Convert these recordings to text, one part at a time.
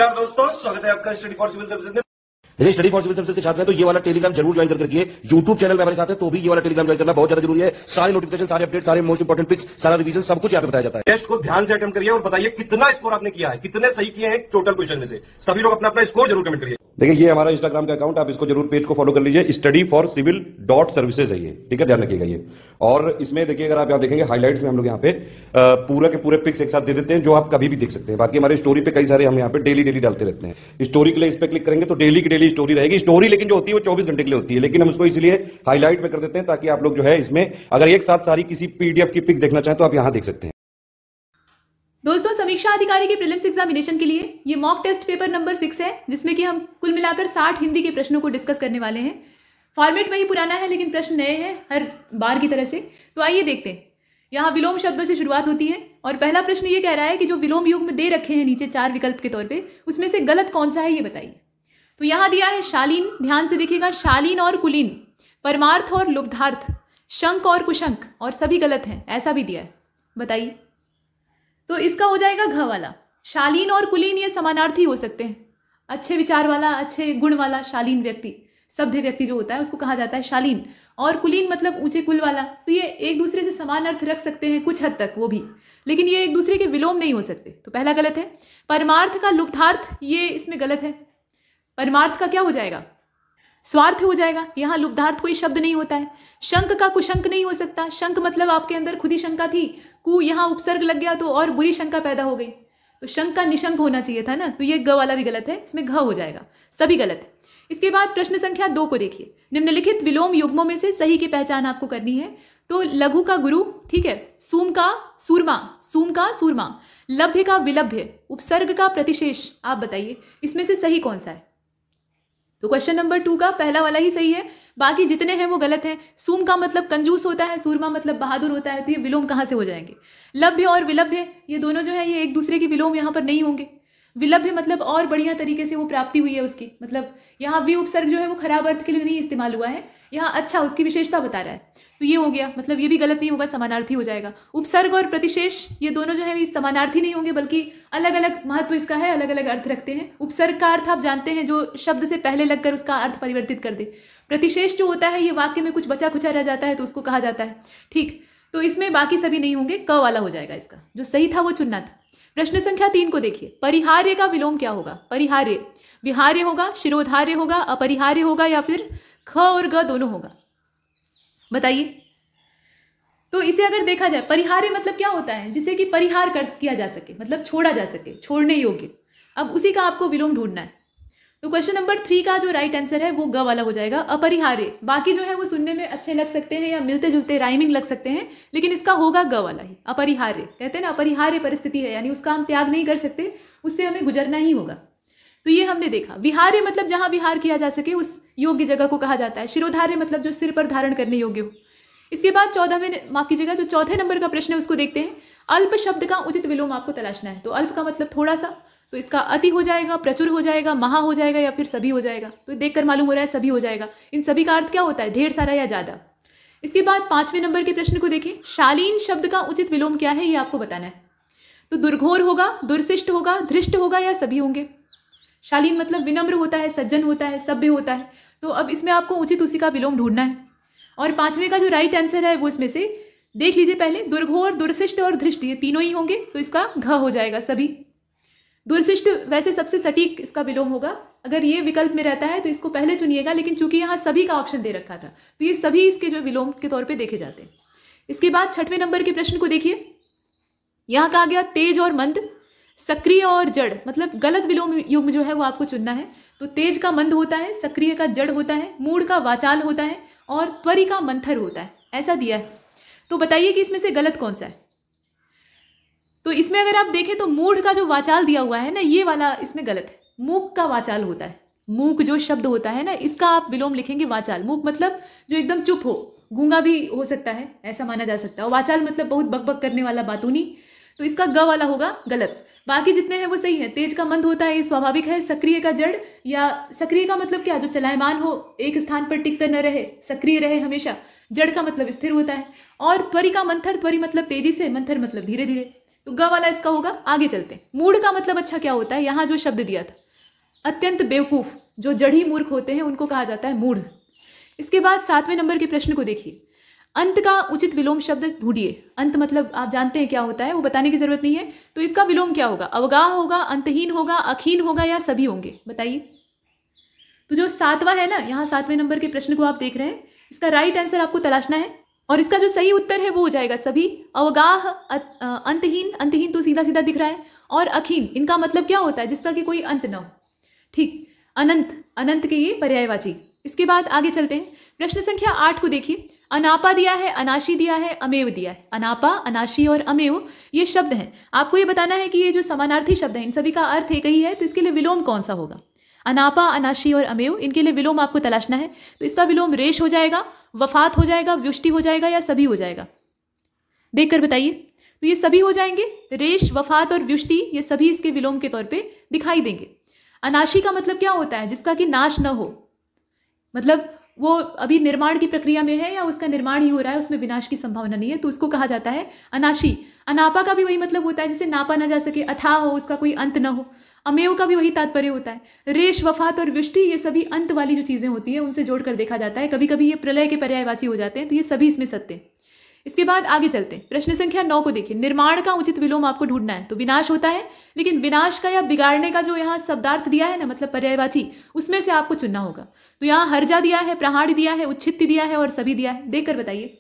नमस्कार दोस्तों, स्वागत है आपका स्टडी फॉर सिविल सर्विसेज में। यदि स्टडी फॉर सिविल सर्विसेज के छात्र हैं तो ये वाला टेलीग्राम जरूर ज्वाइन करके रखिए। यूट्यूब चैनल में हमारे साथ है तो भी ये वाला टेलीग्राम ज्वाइन करना बहुत ज्यादा जरूरी है। सारे नोटिफिकेशन, सारे अपडेट, सारे मोस्ट इंपोर्टेंट पिक्स, सारा रिवीजन सब कुछ यहाँ पे बताया जाता है। टेस्ट को ध्यान से अटेम्प्ट करिए और बताइए कितना स्कोर आपने किया है, कितने सही किए हैं टोटल क्वेश्चन में से। सभी लोग अपना अपना स्कोर जरूर कमेंट करिए। देखिए ये हमारा इंस्टाग्राम का अकाउंट, आप इसको जरूर पेज को फॉलो कर लीजिए। स्टडी फॉर सिविल .सर्विसेज है ये, ठीक है, ध्यान रखिएगा ये। और इसमें देखिए अगर आप यहाँ देखेंगे हाईलाइट्स में हम लोग यहाँ पे पूरा के पूरे पिक्स एक साथ दे देते हैं जो आप कभी भी देख सकते हैं। बाकी हमारे स्टोरी पे कई सारे हम यहाँ पे डेली डालते रहते हैं। स्टोरी के लिए इस पे क्लिक करेंगे तो डेली की डेली स्टोरी रहेगी। स्टोरी लेकिन जो होती है वो 24 घंटे के लिए होती है, लेकिन हम उसको इसलिए हाईलाइट में कर देते हैं ताकि आप लोग जो है इसमें अगर एक साथ सारी किसी पीडीएफ की पिक्स देखना चाहें तो आप यहाँ देख सकते हैं। दोस्तों, समीक्षा अधिकारी के प्रीलिम्स एग्जामिनेशन के लिए ये मॉक टेस्ट पेपर नंबर 6 है, जिसमें कि हम कुल मिलाकर 60 हिंदी के प्रश्नों को डिस्कस करने वाले हैं। फॉर्मेट वही पुराना है लेकिन प्रश्न नए हैं हर बार की तरह से। तो आइए देखते हैं। यहाँ विलोम शब्दों से शुरुआत होती है और पहला प्रश्न ये कह रहा है कि जो विलोम युग में दे रखे हैं नीचे 4 विकल्प के तौर पर, उसमें से गलत कौन सा है ये बताइए। तो यहाँ दिया है शालीन, ध्यान से देखिएगा, शालीन और कुलीन, परमार्थ और लुब्धार्थ, शंख और कुशंक, और सभी गलत हैं, ऐसा भी दिया है, बताइए। तो इसका हो जाएगा घ वाला। शालीन और कुलीन ये समानार्थी हो सकते हैं। अच्छे विचार वाला, अच्छे गुण वाला शालीन व्यक्ति, सभ्य व्यक्ति जो होता है उसको कहा जाता है शालीन, और कुलीन मतलब ऊंचे कुल वाला। तो ये एक दूसरे से समान अर्थ रख सकते हैं कुछ हद तक, वो भी, लेकिन ये एक दूसरे के विलोम नहीं हो सकते। तो पहला गलत है। परमार्थ का लुब्धार्थ ये इसमें गलत है। परमार्थ का क्या हो जाएगा? स्वार्थ हो जाएगा। यहाँ लुब्धार्थ कोई शब्द नहीं होता है। शंख का कुशंक नहीं हो सकता। शंख मतलब आपके अंदर खुद ही शंका थी, कु यहाँ उपसर्ग लग गया तो और बुरी शंका पैदा हो गई। तो शंख का निशंक होना चाहिए था ना, तो ये ग वाला भी गलत है, इसमें घ हो जाएगा। सभी गलत है। इसके बाद प्रश्न संख्या 2 को देखिए। निम्नलिखित विलोम युग्मों में से सही की पहचान आपको करनी है। तो लघु का गुरु, ठीक है, सूम का सूरमा, सूम का सूरमा, लभ्य का विलभ्य, उपसर्ग का प्रतिशेष, आप बताइए इसमें से सही कौन सा है। तो क्वेश्चन नंबर 2 का पहला वाला ही सही है, बाकी जितने हैं वो गलत हैं। सूम का मतलब कंजूस होता है, सूरमा मतलब बहादुर होता है, तो ये विलोम कहाँ से हो जाएंगे। लभ्य और विलभ्य ये दोनों जो है ये एक दूसरे के विलोम यहाँ पर नहीं होंगे। विलभ्य मतलब और बढ़िया तरीके से वो प्राप्ति हुई है उसकी, मतलब यहाँ वि उपसर्ग जो है वो खराब अर्थ के लिए नहीं इस्तेमाल हुआ है, यहाँ अच्छा उसकी विशेषता बता रहा है, तो ये हो गया, मतलब ये भी गलत नहीं होगा, समानार्थी हो जाएगा। उपसर्ग और प्रतिशेष ये दोनों जो है ये समानार्थी नहीं होंगे, बल्कि अलग अलग महत्व इसका है, अलग अलग अर्थ रखते हैं। उपसर्ग का अर्थ आप जानते हैं जो शब्द से पहले लगकर उसका अर्थ परिवर्तित कर दे। प्रतिशेष जो होता है ये वाक्य में कुछ बचा खुचा रह जाता है तो उसको कहा जाता है, ठीक। तो इसमें बाकी सभी नहीं होंगे, क वाला हो जाएगा, इसका जो सही था वो चुनना था। प्रश्न संख्या 3 को देखिए। परिहार्य का विलोम क्या होगा। परिहार्य, विहार्य होगा, शिरोधार्य होगा, अपरिहार्य होगा, या फिर ख और ग दोनों होगा, बताइए। तो इसे अगर देखा जाए, परिहार्य मतलब क्या होता है, जिसे कि परिहार कर किया जा सके, मतलब छोड़ा जा सके, छोड़ने योग्य। अब उसी का आपको विलोम ढूंढना है। तो क्वेश्चन नंबर 3 का जो राइट आंसर है वो ग वाला हो जाएगा, अपरिहार्य। बाकी जो है वो सुनने में अच्छे लग सकते हैं या मिलते जुलते राइमिंग लग सकते हैं, लेकिन इसका होगा ग वाला ही, अपरिहार्य। कहते हैं ना अपरिहार्य परिस्थिति है, यानी उसका हम त्याग नहीं कर सकते, उससे हमें गुजरना ही होगा। तो ये हमने देखा। विहार्य मतलब जहाँ विहार किया जा सके उस योग्य जगह को कहा जाता है। शिरोधार्य मतलब जो सिर पर धारण करने योग्य हो। इसके बाद 14वें, माफ कीजिएगा, जो चौथे नंबर का प्रश्न है उसको देखते हैं। अल्प शब्द का उचित विलोम आपको तलाशना है। तो अल्प का मतलब थोड़ा सा, तो इसका अति हो जाएगा, प्रचुर हो जाएगा, महा हो जाएगा, या फिर सभी हो जाएगा। तो देखकर मालूम हो रहा है सभी हो जाएगा। इन सभी का अर्थ क्या होता है, ढेर सारा या ज्यादा। इसके बाद 5वें नंबर के प्रश्न को देखें। शालीन शब्द का उचित विलोम क्या है ये आपको बताना है। तो दुर्घोर होगा, दुर्शिष्ट होगा, धृष्ट होगा, या सभी होंगे। शालीन मतलब विनम्र होता है, सज्जन होता है, सभ्य होता है। तो अब इसमें आपको उचित उसी का विलोम ढूंढना है। और 5वें का जो राइट आंसर है वो इसमें से देख लीजिए पहले। दुर्घोर, दुर्शिष्ट और धृष्ट ये तीनों ही होंगे, तो इसका घ हो जाएगा, सभी। दुर्शिष्ट वैसे सबसे सटीक इसका विलोम होगा। अगर ये विकल्प में रहता है तो इसको पहले चुनिएगा, लेकिन चूंकि यहाँ सभी का ऑप्शन दे रखा था तो ये सभी इसके जो विलोम के तौर पे देखे जाते हैं। इसके बाद 6वें नंबर के प्रश्न को देखिए। यहाँ कहा गया तेज और मंद, सक्रिय और जड़, मतलब गलत विलोम युग्म जो है वो आपको चुनना है। तो तेज का मंद होता है, सक्रिय का जड़ होता है, मूढ़ का वाचाल होता है, और त्वरी का मंथर होता है, ऐसा दिया है। तो बताइए कि इसमें से गलत कौन सा है। तो इसमें अगर आप देखें तो मूढ़ का जो वाचाल दिया हुआ है ना, ये वाला इसमें गलत है। मूक का वाचाल होता है, मूक जो शब्द होता है ना, इसका आप विलोम लिखेंगे वाचाल। मूक मतलब जो एकदम चुप हो, गूंगा भी हो सकता है, ऐसा माना जा सकता है। और वाचाल मतलब बहुत बकबक करने वाला, बातूनी, तो इसका ग वाला होगा गलत। बाकी जितने हैं वो सही है। तेज का मंद होता है, ये स्वाभाविक है। सक्रिय का जड़, या सक्रिय का मतलब क्या, जो चलायमान हो, एक स्थान पर टिक कर न रहे, सक्रिय रहे हमेशा। जड़ का मतलब स्थिर होता है। और त्वरी का मंथर, त्वरी मतलब तेजी से, मंथर मतलब धीरे धीरे। तो ग वाला इसका होगा। आगे चलते हैं। मूढ़ का मतलब अच्छा क्या होता है, यहाँ जो शब्द दिया था, अत्यंत बेवकूफ, जो जड़ी मूर्ख होते हैं उनको कहा जाता है मूढ़। इसके बाद 7वें नंबर के प्रश्न को देखिए। अंत का उचित विलोम शब्द ढूंढिए। अंत मतलब आप जानते हैं क्या होता है, वो बताने की जरूरत नहीं है। तो इसका विलोम क्या होगा, अवगाह होगा, अंतहीन होगा, अखीन होगा या सभी होंगे, बताइए। तो जो 7वां है ना, यहाँ 7वें नंबर के प्रश्न को आप देख रहे हैं, इसका राइट आंसर आपको तलाशना है और इसका जो सही उत्तर है वो हो जाएगा सभी। अवगाह, अंतहीन, अंतहीन तो सीधा सीधा दिख रहा है, और अखीन, इनका मतलब क्या होता है, जिसका कि कोई अंत न हो। ठीक, अनंत, अनंत के ये पर्यायवाची। इसके बाद आगे चलते हैं। प्रश्न संख्या 8 को देखिए। अनापा दिया है, अनाशी दिया है, अमेव दिया है। अनापा, अनाशी और अमेव ये शब्द हैं। आपको ये बताना है कि ये जो समानार्थी शब्द हैं इन सभी का अर्थ एक ही है, तो इसके लिए विलोम कौन सा होगा। अनापा, अनाशी और अमेव, इनके लिए विलोम आपको तलाशना है। तो इसका विलोम रेश हो जाएगा, वफात हो जाएगा, व्युष्टि हो जाएगा या सभी हो जाएगा, देखकर बताइए। तो ये सभी हो जाएंगे। रेश, वफात और व्युष्टि ये सभी इसके विलोम के तौर पे दिखाई देंगे। अनाशी का मतलब क्या होता है, जिसका कि नाश न हो, मतलब वो अभी निर्माण की प्रक्रिया में है या उसका निर्माण ही हो रहा है, उसमें विनाश की संभावना नहीं है, तो उसको कहा जाता है अनाशी। अनापा का भी वही मतलब होता है जिसे नापा न जा सके, अथाह हो, उसका कोई अंत न हो। अमेव का भी वही तात्पर्य होता है। रेश, वफात और व्युष्टि ये सभी अंत वाली जो चीज़ें होती हैं उनसे जोड़कर देखा जाता है। कभी कभी ये प्रलय के पर्यायवाची हो जाते हैं, तो ये सभी इसमें सत्य हैं। इसके बाद आगे चलते हैं। प्रश्न संख्या 9 को देखिए। निर्माण का उचित विलोम आपको ढूंढना है। तो विनाश होता है, लेकिन विनाश का या बिगाड़ने का जो यहाँ शब्दार्थ दिया है ना, मतलब पर्यायवाची, उसमें से आपको चुनना होगा। तो यहाँ हर्जा दिया है, प्रहाणी दिया है, उच्छित्ति दिया है और सभी दिया है, देखकर बताइए।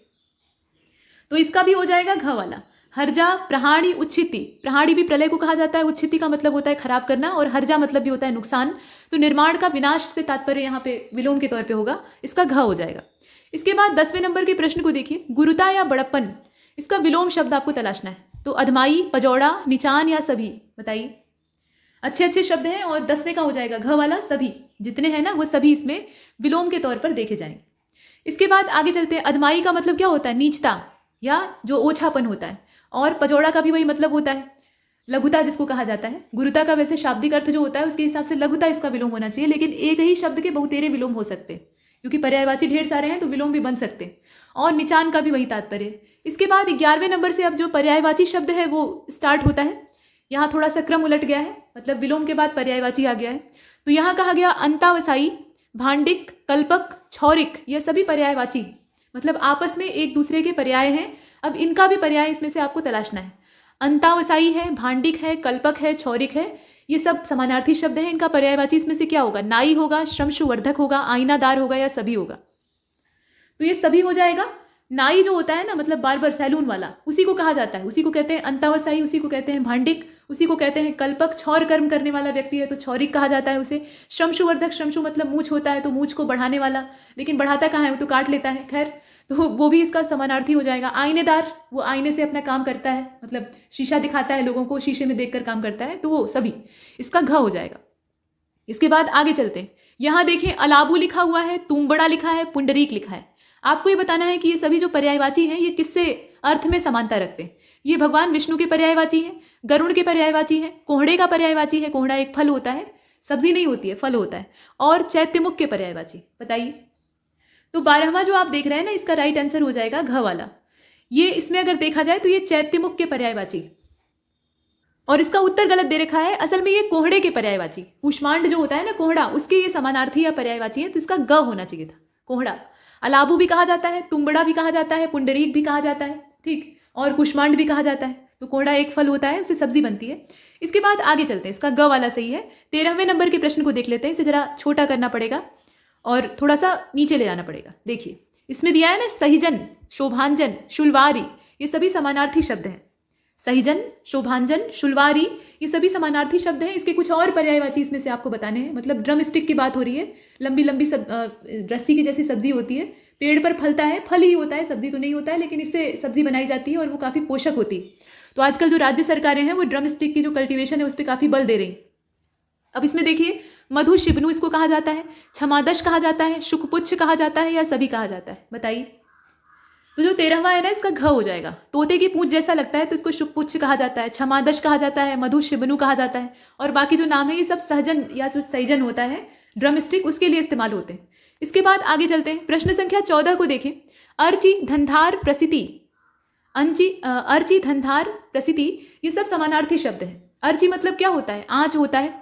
तो इसका भी हो जाएगा घ वाला। हर्जा, प्रहाणी, उच्छित्ति। प्रहाणी भी प्रलय को कहा जाता है, उच्छित्ति का मतलब होता है खराब करना, और हर्जा मतलब भी होता है नुकसान। तो निर्माण का विनाश से तात्पर्य यहाँ पे विलोम के तौर पे होगा, इसका घ हो जाएगा। इसके बाद 10वें नंबर के प्रश्न को देखिए। गुरुता या बड़प्पन, इसका विलोम शब्द आपको तलाशना है। तो अधमाई, पजौड़ा, निचान या सभी, बताइए। अच्छे अच्छे शब्द हैं और 10वें का हो जाएगा घ वाला, सभी जितने हैं ना वो सभी इसमें विलोम के तौर पर देखे जाएंगे। इसके बाद आगे चलते हैं। अधमाई का मतलब क्या होता है, नीचता या जो ओछापन होता है, और पजौड़ा का भी वही मतलब होता है, लघुता जिसको कहा जाता है। गुरुता का वैसे शाब्दिक अर्थ जो होता है उसके हिसाब से लघुता इसका विलोम होना चाहिए, लेकिन एक ही शब्द के बहुतेरे विलोम हो सकते हैं, क्योंकि पर्यायवाची ढेर सारे हैं तो विलोम भी बन सकते हैं। और निचान का भी वही तात्पर्य है। इसके बाद 11वें नंबर से अब जो पर्यायवाची शब्द है वो स्टार्ट होता है। यहाँ थोड़ा सा क्रम उलट गया है, मतलब विलोम के बाद पर्यायवाची आ गया है। तो यहाँ कहा गया अंतावसायी, भांडिक, कल्पक, क्षौरिक, ये सभी पर्यायवाची, मतलब आपस में एक दूसरे के पर्याय हैं। अब इनका भी पर्याय इसमें से आपको तलाशना है। अंतावसायी है, भांडिक है, कल्पक है, क्षौरिक है, ये सब समानार्थी शब्द हैं। इनका पर्यायवाची इसमें से क्या होगा, नाई होगा, श्रमशुवर्धक होगा, आईनादार होगा या सभी होगा। तो ये सभी हो जाएगा। नाई जो होता है ना, मतलब बार्बर, सैलून वाला, उसी को कहा जाता है, उसी को कहते हैं अंतावसायी, उसी को कहते हैं भांडिक, उसी को कहते हैं कल्पक। क्षौर कर्म करने वाला व्यक्ति है तो क्षौरिक कहा जाता है उसे। श्रमशुवर्धक, श्रमशु मतलब मूछ होता है तो मूछ को बढ़ाने वाला, लेकिन बढ़ाता कहाँ है, वो तो काट लेता है, खैर, तो वो भी इसका समानार्थी हो जाएगा। आईनेदार, वो आईने से अपना काम करता है, मतलब शीशा दिखाता है लोगों को, शीशे में देखकर काम करता है, तो वो सभी, इसका घ हो जाएगा। इसके बाद आगे चलते हैं। यहाँ देखें, अलाबू लिखा हुआ है, तुम्बड़ा लिखा है, पुंडरीक लिखा है। आपको ये बताना है कि ये सभी जो पर्यायवाची हैं ये किससे अर्थ में समानता रखते हैं। ये भगवान विष्णु के पर्यायवाची हैं, गरुड़ के पर्यायवाची हैं, कोहड़े का पर्यायवाची है, कोहड़ा एक फल होता है, सब्जी नहीं होती है, फल होता है, और चैत्यमुख के पर्यायवाची, बताइए। तो 12वां जो आप देख रहे हैं ना, इसका राइट आंसर हो जाएगा घ वाला। ये इसमें अगर देखा जाए तो ये चैत्यमुख के पर्यायवाची, और इसका उत्तर गलत दे रखा है। असल में ये कोहड़े के पर्यायवाची, कुष्मांड जो होता है ना कोहड़ा, उसके ये समानार्थी या पर्यायवाची है, तो इसका ग होना चाहिए था, कोहड़ा। अलाबू भी कहा जाता है, तुम्बड़ा भी कहा जाता है, पुंडरीक भी कहा जाता है, ठीक, और कुष्मांड भी कहा जाता है। तो कोहड़ा एक फल होता है, उससे सब्जी बनती है। इसके बाद आगे चलते हैं, इसका ग वाला सही है। 13वें नंबर के प्रश्न को देख लेते हैं। इसे जरा छोटा करना पड़ेगा और थोड़ा सा नीचे ले जाना पड़ेगा। देखिए, इसमें दिया है ना, सहीजन, शोभांजन, शुलवारी, ये सभी समानार्थी शब्द हैं। सहीजन, शोभांजन, शुलवारी, ये सभी समानार्थी शब्द हैं। इसके कुछ और पर्यायवाची इसमें से आपको बताने हैं। मतलब ड्रम स्टिक की बात हो रही है, लंबी लंबी रस्सी की जैसी सब्जी होती है, पेड़ पर फलता है, फल ही होता है, सब्जी तो नहीं होता है, लेकिन इससे सब्जी बनाई जाती है और वो काफ़ी पोषक होती है। तो आजकल जो राज्य सरकारें हैं वो ड्रम स्टिक की जो कल्टीवेशन है उस पर काफ़ी बल दे रही। अब इसमें देखिए, मधु शिबनु इसको कहा जाता है, क्षमादश कहा जाता है, शुकपुच्छ कहा जाता है या सभी कहा जाता है, बताइए। तो जो 13वां है ना, इसका घ हो जाएगा। तोते की पूंछ जैसा लगता है तो इसको शुकपुच्छ कहा जाता है, क्षमादश कहा जाता है, मधु शिबनु कहा जाता है, और बाकी जो नाम है ये सब सहजन या जो सहीजन होता है ड्रम स्टिक, उसके लिए इस्तेमाल होते हैं। इसके बाद आगे चलते हैं। प्रश्न संख्या 14 को देखें। अर्ची, धनधार, प्रसिति, अर्ची, धनधार, प्रसिद्धि, ये सब समानार्थी शब्द हैं। अर्ची मतलब क्या होता है? आँच होता है,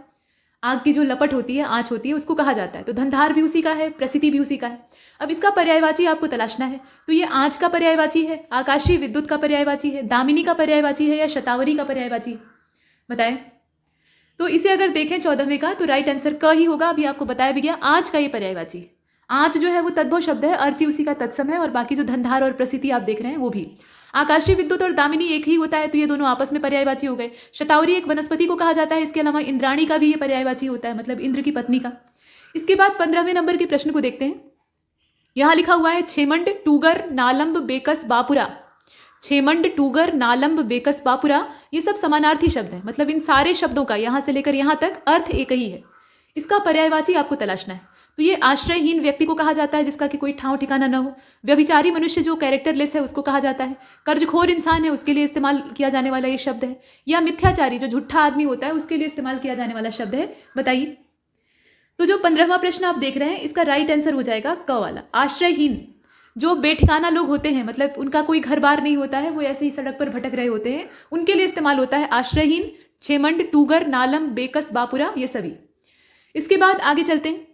आग की जो लपट होती है, आँच होती है, उसको कहा जाता है। तो धनधार भी उसी का है, प्रसिद्धि भी उसी का है। अब इसका पर्यायवाची आपको तलाशना है। तो ये आँच का पर्यायवाची है, आकाशीय विद्युत का पर्यायवाची है, दामिनी का पर्यायवाची है या शतावरी का पर्यायवाची? बताएं। तो इसे अगर देखें 14वें का तो राइट आंसर क ही होगा। अभी आपको बताया भी गया आँच का ये पर्यायवाची। आँच जो है वो तद्भव शब्द है, अर्ची उसी का तत्सम है, और बाकी जो धनधार और प्रसिद्धि आप देख रहे हैं वो भी। आकाशीय विद्युत और दामिनी एक ही होता है, तो ये दोनों आपस में पर्यायवाची हो गए। शतावरी एक वनस्पति को कहा जाता है, इसके अलावा इंद्राणी का भी ये पर्यायवाची होता है, मतलब इंद्र की पत्नी का। इसके बाद 15वें नंबर के प्रश्न को देखते हैं। यहाँ लिखा हुआ है छेमंड, टूगर, नालंब, बेकस, बापुरा। छेमंड, टूगर, नालंब, बेकस, बापुरा, ये सब समानार्थी शब्द हैं। मतलब इन सारे शब्दों का यहाँ से लेकर यहाँ तक अर्थ एक ही है। इसका पर्यायवाची आपको तलाशना है। तो ये आश्रयहीन व्यक्ति को कहा जाता है जिसका कि कोई ठाव ठिकाना न हो। व्यभिचारी मनुष्य जो कैरेक्टरलेस है उसको कहा जाता है। कर्जखोर इंसान है उसके लिए इस्तेमाल किया जाने वाला ये शब्द है। या मिथ्याचारी जो झूठा आदमी होता है उसके लिए इस्तेमाल किया जाने वाला शब्द है। बताइए। तो जो 15वां प्रश्न आप देख रहे हैं इसका राइट आंसर हो जाएगा क वाला। आश्रयहीन जो बेठिकाना लोग होते हैं, मतलब उनका कोई घर बार नहीं होता है, वो ऐसे ही सड़क पर भटक रहे होते हैं, उनके लिए इस्तेमाल होता है आश्रयहीन। छेमंड, टूगर, नालम, बेकस, बापुरा, ये सभी। इसके बाद आगे चलते हैं।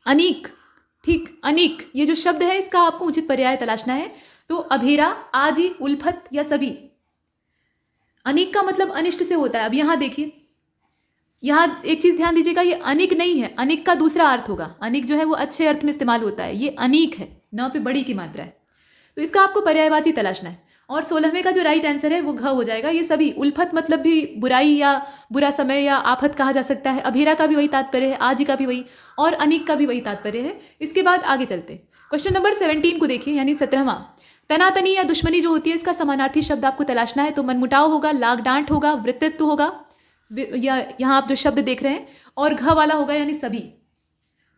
अनीक, ठीक, अनीक ये जो शब्द है इसका आपको उचित पर्याय तलाशना है। तो अभेरा, आजी, उल्फत या सभी। अनीक का मतलब अनिष्ट से होता है। अब यहाँ देखिए, यहाँ एक चीज ध्यान दीजिएगा, ये अनिक नहीं है, अनिक का दूसरा अर्थ होगा। अनिक जो है वो अच्छे अर्थ में इस्तेमाल होता है, ये अनीक है, न पे बड़ी की मात्रा है। तो इसका आपको पर्यायवाची तलाशना है। और 16वें का जो राइट आंसर है वो घ हो जाएगा। ये सभी, उल्फत मतलब भी बुराई या बुरा समय या आफत कहा जा सकता है। अभेरा का भी वही तात्पर्य है, आजी का भी वही, और अनीक का भी वही तात्पर्य है। इसके बाद आगे चलते हैं। क्वेश्चन नंबर 17 को देखिए, यानी 17वां। तनातनी या दुश्मनी जो होती है इसका समानार्थी शब्द आपको तलाशना है। तो मनमुटाव होगा, लाग डांट होगा, वृत्तित्व होगा, या यहाँ आप जो शब्द देख रहे हैं, और घ वाला होगा यानी सभी।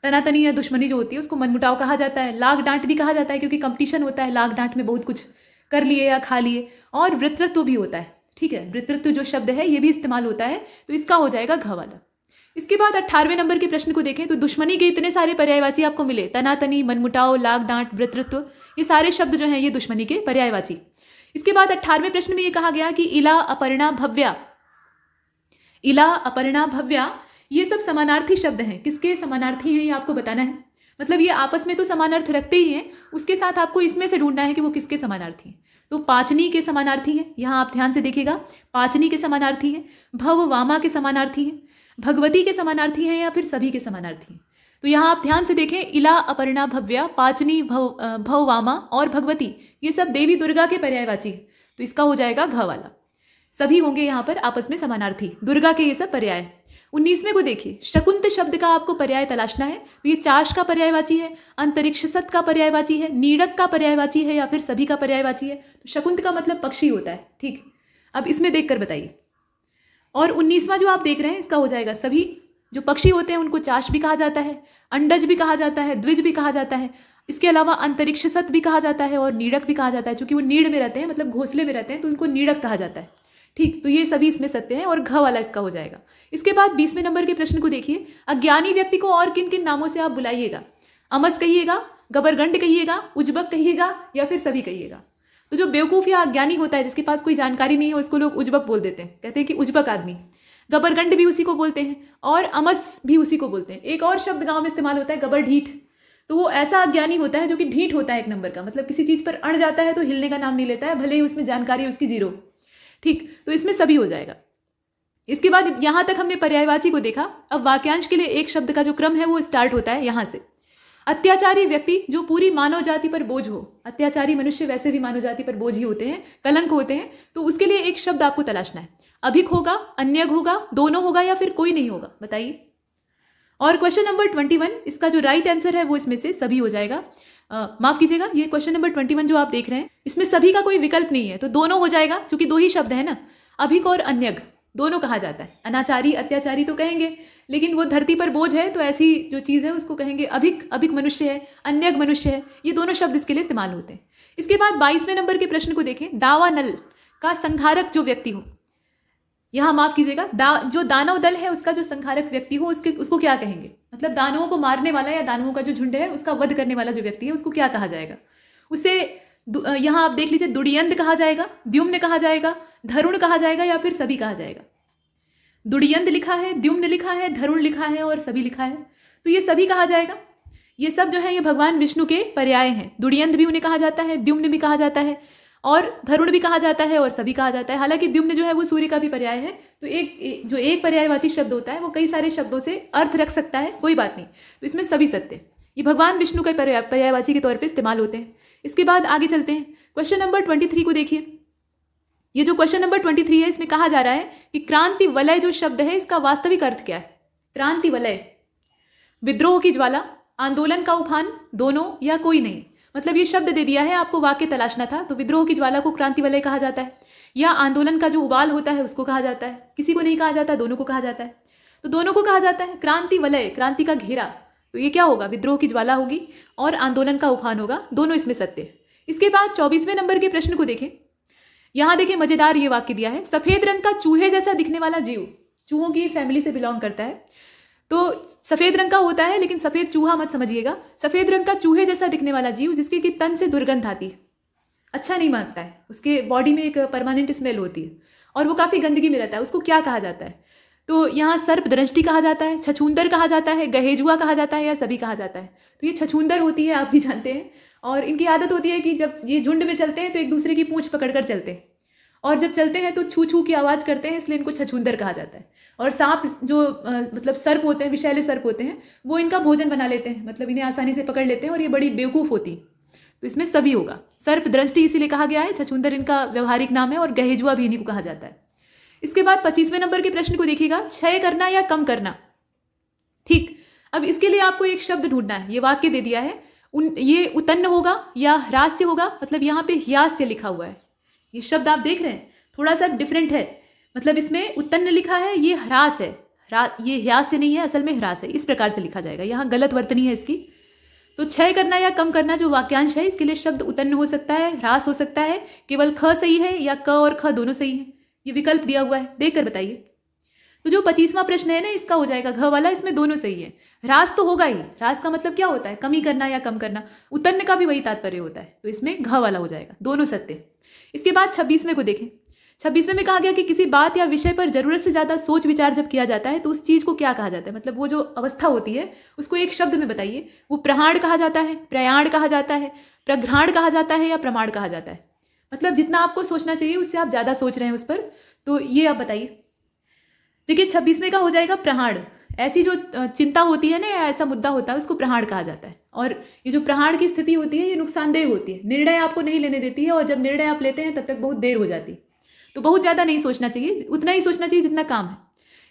तनातनी या दुश्मनी जो होती है उसको मनमुटाव कहा जाता है। लाग डांट भी कहा जाता है क्योंकि कंपटीशन होता है, लाग डांट में बहुत कुछ कर लिए या खा लिए। और वृत्तित्व भी होता है, ठीक है, वृत्तित्व जो शब्द है ये भी इस्तेमाल होता है, तो इसका हो जाएगा घ वाला। इसके बाद 18वें नंबर के प्रश्न को देखें तो दुश्मनी के इतने सारे पर्यायवाची आपको मिले। तनातनी, मनमुटाव, लाग डांट, वृत्तित्व, ये सारे शब्द जो हैं ये दुश्मनी के पर्यायवाची। इसके बाद 18वें प्रश्न में ये कहा गया कि इला, अपर्णा, भव्या, इला, अपर्णा, भव्या, ये सब समानार्थी शब्द हैं। किसके समानार्थी हैं ये आपको बताना है। मतलब ये आपस में तो समानार्थ रखते ही हैं, उसके साथ आपको इसमें से ढूंढना है कि वो किसके समानार्थी हैं। तो पाचनी के समानार्थी हैं, यहाँ आप ध्यान से देखिएगा, पाचनी के समानार्थी हैं। भव, वामा के समानार्थी हैं। भगवती के समानार्थी हैं या फिर सभी के समानार्थी हैं। तो यहाँ आप ध्यान से देखें, इला, अपर्णा, भव्या, पाचनी, भव, वामा और भगवती, ये सब देवी दुर्गा के पर्यायवाची हैं। तो इसका हो जाएगा घ वाला। सभी होंगे यहाँ पर आपस में समानार्थी, दुर्गा के ये सब पर्याय। 19वें को देखिए, शकुंत शब्द का आपको पर्याय तलाशना है। तो ये चाश का पर्यायवाची है, अंतरिक्ष सत का पर्यायवाची है, नीड़क का पर्यायवाची है या फिर सभी का पर्यायवाची है। तो शकुंत का मतलब पक्षी होता है, ठीक। अब इसमें देखकर बताइए। और 19वां जो आप देख रहे हैं इसका हो जाएगा सभी। जो पक्षी होते हैं उनको चाश भी कहा जाता है, अंडज भी कहा जाता है, द्विज भी कहा जाता है। इसके अलावा अंतरिक्ष सत भी कहा जाता है और नीड़क भी कहा जाता है। चूंकि वो नीड़ में रहते हैं, मतलब घोंसले में रहते हैं, तो उनको नीड़क कहा जाता है, ठीक। तो ये सभी इसमें सत्य हैं और घ वाला इसका हो जाएगा। इसके बाद 20वें नंबर के प्रश्न को देखिए। अज्ञानी व्यक्ति को और किन किन नामों से आप बुलाइएगा? अमस कहिएगा, गबरगंड कहिएगा, उजबक कहिएगा या फिर सभी कहिएगा। तो जो बेवकूफ़ या अज्ञानी होता है, जिसके पास कोई जानकारी नहीं है, उसको लोग उजबक बोल देते हैं, कहते हैं कि उजबक आदमी। गबरगंड भी उसी को बोलते हैं और अमस भी उसी को बोलते हैं। एक और शब्द गाँव में इस्तेमाल होता है, गबरढीठ। तो वो ऐसा अज्ञानी होता है जो कि ढीठ होता है एक नंबर का, मतलब किसी चीज़ पर अड़ जाता है तो हिलने का नाम नहीं लेता है, भले ही उसमें जानकारी उसकी जीरो, ठीक। तो इसमें सभी हो जाएगा। इसके बाद यहाँ तक हमने पर्यायवाची को देखा। अब वाक्यांश के लिए एक शब्द का जो क्रम है वो स्टार्ट होता है यहाँ से। अत्याचारी व्यक्ति जो पूरी मानव जाति पर बोझ हो। अत्याचारी मनुष्य वैसे भी मानव जाति पर बोझ ही होते हैं, कलंक होते हैं, तो उसके लिए एक शब्द आपको तलाशना है। अभिक होगा, अन्यग होगा, दोनों होगा या फिर कोई नहीं होगा, बताइए। और क्वेश्चन नंबर 21, इसका जो राइट आंसर है वो इसमें से सभी हो जाएगा। माफ कीजिएगा, ये क्वेश्चन नंबर 21 जो आप देख रहे हैं इसमें सभी का कोई विकल्प नहीं है, तो दोनों हो जाएगा, क्योंकि दो ही शब्द है ना, अभिक और अन्यग, दोनों कहा जाता है। अनाचारी, अत्याचारी तो कहेंगे, लेकिन वो धरती पर बोझ है तो ऐसी जो चीज़ है उसको कहेंगे अभिक। अभिक मनुष्य है, अन्यग मनुष्य है, ये दोनों शब्द इसके लिए इस्तेमाल होते हैं। इसके बाद 22वें नंबर के प्रश्न को देखें। दावा नल का संहारक जो व्यक्ति हो, यहाँ माफ कीजिएगा, जो दानव दल है उसका जो संहारक व्यक्ति हो उसको क्या कहेंगे? मतलब दानवों को मारने वाला या दानवों का जो झुंड है उसका वध करने वाला जो व्यक्ति है उसको क्या कहा जाएगा? उसे यहाँ आप देख लीजिए, दुड़ियंत कहा जाएगा, द्युम्न कहा जाएगा, धरुण कहा जाएगा या फिर सभी कहा जाएगा। दुड़ियंत लिखा है, द्युम्न लिखा है, धरुण लिखा है और सभी लिखा है, तो ये सभी कहा जाएगा। ये सब जो है ये भगवान विष्णु के पर्याय हैं। दुड़ियंत भी उन्हें कहा जाता है, द्युम्न भी कहा जाता है और धरुण भी कहा जाता है और सभी कहा जाता है। हालांकि द्युम्न जो है वो सूर्य का भी पर्याय है, तो एक पर्यायवाची शब्द होता है वो कई सारे शब्दों से अर्थ रख सकता है, कोई बात नहीं। तो इसमें सभी सत्य, ये भगवान विष्णु के पर्यायवाची के तौर पर इस्तेमाल होते हैं। इसके बाद आगे चलते हैं, क्वेश्चन नंबर 23 को देखिए। ये जो क्वेश्चन नंबर 23 है, इसमें कहा जा रहा है कि क्रांति वलय जो शब्द है इसका वास्तविक अर्थ क्या है। क्रांति वलय, विद्रोह की ज्वाला, आंदोलन का उफान, दोनों या कोई नहीं। मतलब ये शब्द दे दिया है, आपको वाक्य तलाशना था। तो विद्रोह की ज्वाला को क्रांति वलय कहा जाता है, या आंदोलन का जो उबाल होता है उसको कहा जाता है। किसी को नहीं कहा जाता, दोनों को कहा जाता है। तो दोनों को कहा जाता है। क्रांति वलय, क्रांति का घेरा, तो ये क्या होगा, विद्रोह की ज्वाला होगी और आंदोलन का उफान होगा, दोनों इसमें सत्य है। इसके बाद 24वें नंबर के प्रश्न को देखें। यहाँ देखिए मजेदार ये वाक्य दिया है, सफेद रंग का चूहे जैसा दिखने वाला जीव, चूहों की फैमिली से बिलोंग करता है, तो सफेद रंग का होता है, लेकिन सफेद चूहा मत समझिएगा। सफेद रंग का चूहे जैसा दिखने वाला जीव जिसके कि तन से दुर्गंध आती है, अच्छा नहीं मांगता है, उसके बॉडी में एक परमानेंट स्मेल होती है और वो काफ़ी गंदगी में रहता है, उसको क्या कहा जाता है। तो यहाँ सर्पदृष्टि कहा जाता है, छछूंदर कहा जाता है, गहेजुआ कहा जाता है या सभी कहा जाता है। तो ये छछूंदर होती है, आप भी जानते हैं, और इनकी आदत होती है कि जब ये झुंड में चलते हैं तो एक दूसरे की पूंछ पकड़कर चलते हैं, और जब चलते हैं तो छू छू की आवाज़ करते हैं, इसलिए इनको छछूंदर कहा जाता है। और सांप जो मतलब सर्प होते हैं, विषैले सर्प होते हैं, वो इनका भोजन बना लेते हैं, मतलब इन्हें आसानी से पकड़ लेते हैं और ये बड़ी बेवकूफ़ होती। तो इसमें सभी होगा। सर्प दृष्टि इसीलिए कहा गया है, छछूंदर इनका व्यवहारिक नाम है, और गहेजुआ भी इन्हीं को कहा जाता है। इसके बाद 25वें नंबर के प्रश्न को देखिएगा, क्षय करना या कम करना। ठीक, अब इसके लिए आपको एक शब्द ढूंढना है। ये वाक्य दे दिया है, ये उत्तन्न होगा या ह्रास्य होगा, मतलब यहाँ पे ह्यास्य लिखा हुआ है। ये शब्द आप देख रहे हैं थोड़ा सा डिफरेंट है, मतलब इसमें उत्तन्न लिखा है, ये ह्रास है, ये ह्यास्य नहीं है, असल में ह्रास है। इस प्रकार से लिखा जाएगा, यहाँ गलत वर्तनी है इसकी। तो क्षय करना या कम करना जो वाक्यांश है, इसके लिए शब्द उत्तन्न हो सकता है, ह्रास हो सकता है, केवल ख सही है या क और ख दोनों सही है, ये विकल्प दिया हुआ है, देखकर बताइए। तो जो 25वां प्रश्न है ना, इसका हो जाएगा घ वाला, इसमें दोनों सही है। ह्रास तो होगा ही, ह्रास का मतलब क्या होता है, कमी करना या कम करना। उत्तन्न का भी वही तात्पर्य होता है, तो इसमें घ वाला हो जाएगा, दोनों सत्य। इसके बाद 26वें को देखें। 26वें में कहा गया कि किसी बात या विषय पर जरूरत से ज़्यादा सोच विचार जब किया जाता है तो उस चीज़ को क्या कहा जाता है, मतलब वो जो अवस्था होती है उसको एक शब्द में बताइए। वो प्रहाण कहा जाता है, प्रयाण कहा जाता है, प्रघ्राण कहा जाता है या प्रमाण कहा जाता है। मतलब जितना आपको सोचना चाहिए उससे आप ज़्यादा सोच रहे हैं उस पर, तो ये आप बताइए। देखिए 26वें का हो जाएगा प्रहाण। ऐसी जो चिंता होती है ना, या ऐसा मुद्दा होता है उसको प्रहाण कहा जाता है। और ये जो प्रहाण की स्थिति होती है ये नुकसानदेह होती है, निर्णय आपको नहीं लेने देती है, और जब निर्णय आप लेते हैं तब तक बहुत देर हो जाती है। तो बहुत ज़्यादा नहीं सोचना चाहिए, उतना ही सोचना चाहिए जितना काम है।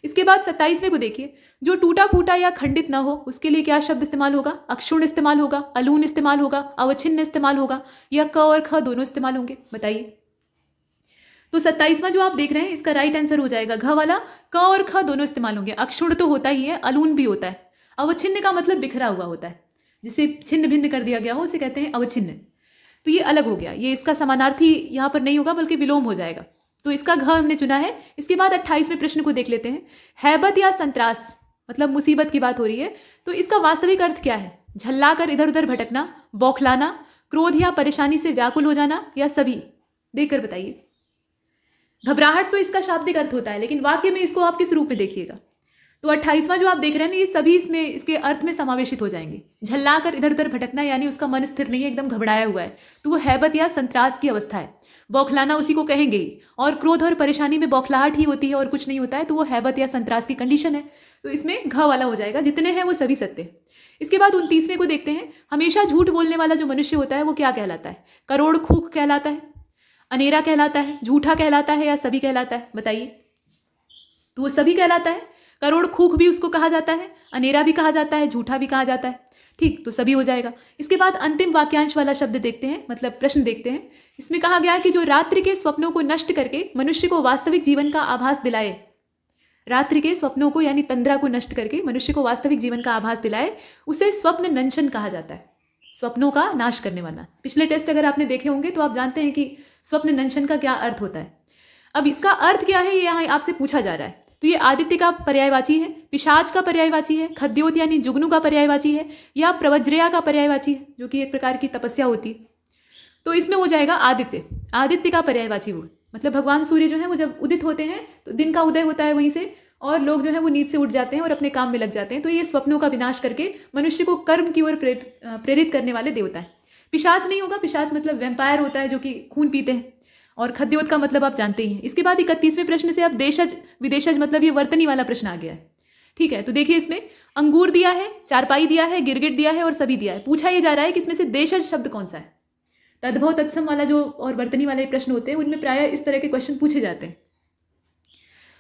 इसके बाद 27वें को देखिए, जो टूटा फूटा या खंडित ना हो उसके लिए क्या शब्द इस्तेमाल होगा। अक्षुण इस्तेमाल होगा, अलून इस्तेमाल होगा, अवच्छिन्न इस्तेमाल होगा, या क और ख दोनों इस्तेमाल होंगे, बताइए। तो 27वां जो आप देख रहे हैं इसका राइट आंसर हो जाएगा घ वाला, क और ख दोनों इस्तेमाल होंगे। अक्षुण तो होता ही है, अलून भी होता है। अवच्छिन्न का मतलब बिखरा हुआ होता है, जिसे छिन्न भिन्न कर दिया गया हो उसे कहते हैं अवच्छिन्न। तो ये अलग हो गया, ये इसका समानार्थी यहाँ पर नहीं होगा बल्कि विलोम हो जाएगा, तो इसका घ हमने चुना है। इसके बाद 28वें प्रश्न को देख लेते हैं। हैबत या संत्रास, मतलब मुसीबत की बात हो रही है, तो इसका वास्तविक अर्थ क्या है। झल्ला कर इधर उधर भटकना, बौखलाना, क्रोध या परेशानी से व्याकुल हो जाना, या सभी, देखकर बताइए। घबराहट तो इसका शाब्दिक अर्थ होता है, लेकिन वाक्य में इसको आप किस रूप में देखिएगा। तो 28वां जो आप देख रहे हैं ना, ये सभी इसमें इसके अर्थ में समावेशित हो जाएंगे। झल्ला कर इधर उधर भटकना यानी उसका मन स्थिर नहीं है, एकदम घबराया हुआ है, तो वो हैबत या संत्रास की अवस्था है। बौखलाना उसी को कहेंगे ही, और क्रोध और परेशानी में बौखलाहट ही होती है और कुछ नहीं होता है, तो वो हैबत या संत्रास की कंडीशन है। तो इसमें घ वाला हो जाएगा, जितने हैं वो सभी सत्य। इसके बाद 29वें को देखते हैं। हमेशा झूठ बोलने वाला जो मनुष्य होता है वो क्या कहलाता है। करोड़ खूख कहलाता है, अनेरा कहलाता है, झूठा कहलाता है, या सभी कहलाता है, बताइए। तो वो सभी कहलाता है। करोड़ खूख भी उसको कहा जाता है, अनेरा भी कहा जाता है, झूठा भी कहा जाता है। ठीक, तो सभी हो जाएगा। इसके बाद अंतिम वाक्यांश वाला शब्द देखते हैं, मतलब प्रश्न देखते हैं। इसमें कहा गया कि जो रात्रि के स्वप्नों को नष्ट करके मनुष्य को वास्तविक जीवन का आभास दिलाए। रात्रि के स्वप्नों को यानी तंद्रा को नष्ट करके मनुष्य को वास्तविक जीवन का आभास दिलाए, उसे स्वप्न नंशन कहा जाता है। स्वप्नों का नाश करने वाला। पिछले टेस्ट अगर आपने देखे होंगे तो आप जानते हैं कि स्वप्न नंशन का क्या अर्थ होता है। अब इसका अर्थ क्या है ये यहाँ आपसे पूछा जा रहा है। तो ये आदित्य का पर्यायवाची है, पिशाच का पर्यायवाची है, खद्योत यानी जुगनू का पर्यायवाची है, या प्रवज्रया का पर्यायवाची है, जो कि एक प्रकार की तपस्या होती है। तो इसमें हो जाएगा आदित्य। आदित्य का पर्यायवाची वो, मतलब भगवान सूर्य जो है वो जब उदित होते हैं तो दिन का उदय होता है वहीं से, और लोग जो है वो नींद से उठ जाते हैं और अपने काम में लग जाते हैं। तो ये स्वप्नों का विनाश करके मनुष्य को कर्म की ओर प्रेरित करने वाले देवता है। पिशाच नहीं होगा, पिशाच मतलब वैम्पायर होता है जो कि खून पीते हैं, और खद्योत का मतलब आप जानते ही हैं। इसके बाद 31वें प्रश्न से अब देशज विदेशज मतलब ये वर्तनी वाला प्रश्न आ गया है। ठीक है, तो देखिए इसमें अंगूर दिया है, चारपाई दिया है, गिरगिट दिया है और सभी दिया है। पूछा यह जा रहा है कि इसमें से देशज शब्द कौन सा है। तद्भव तत्सम वाला जो और वर्तनी वाले प्रश्न होते हैं उनमें प्राय इस तरह के क्वेश्चन पूछे जाते हैं।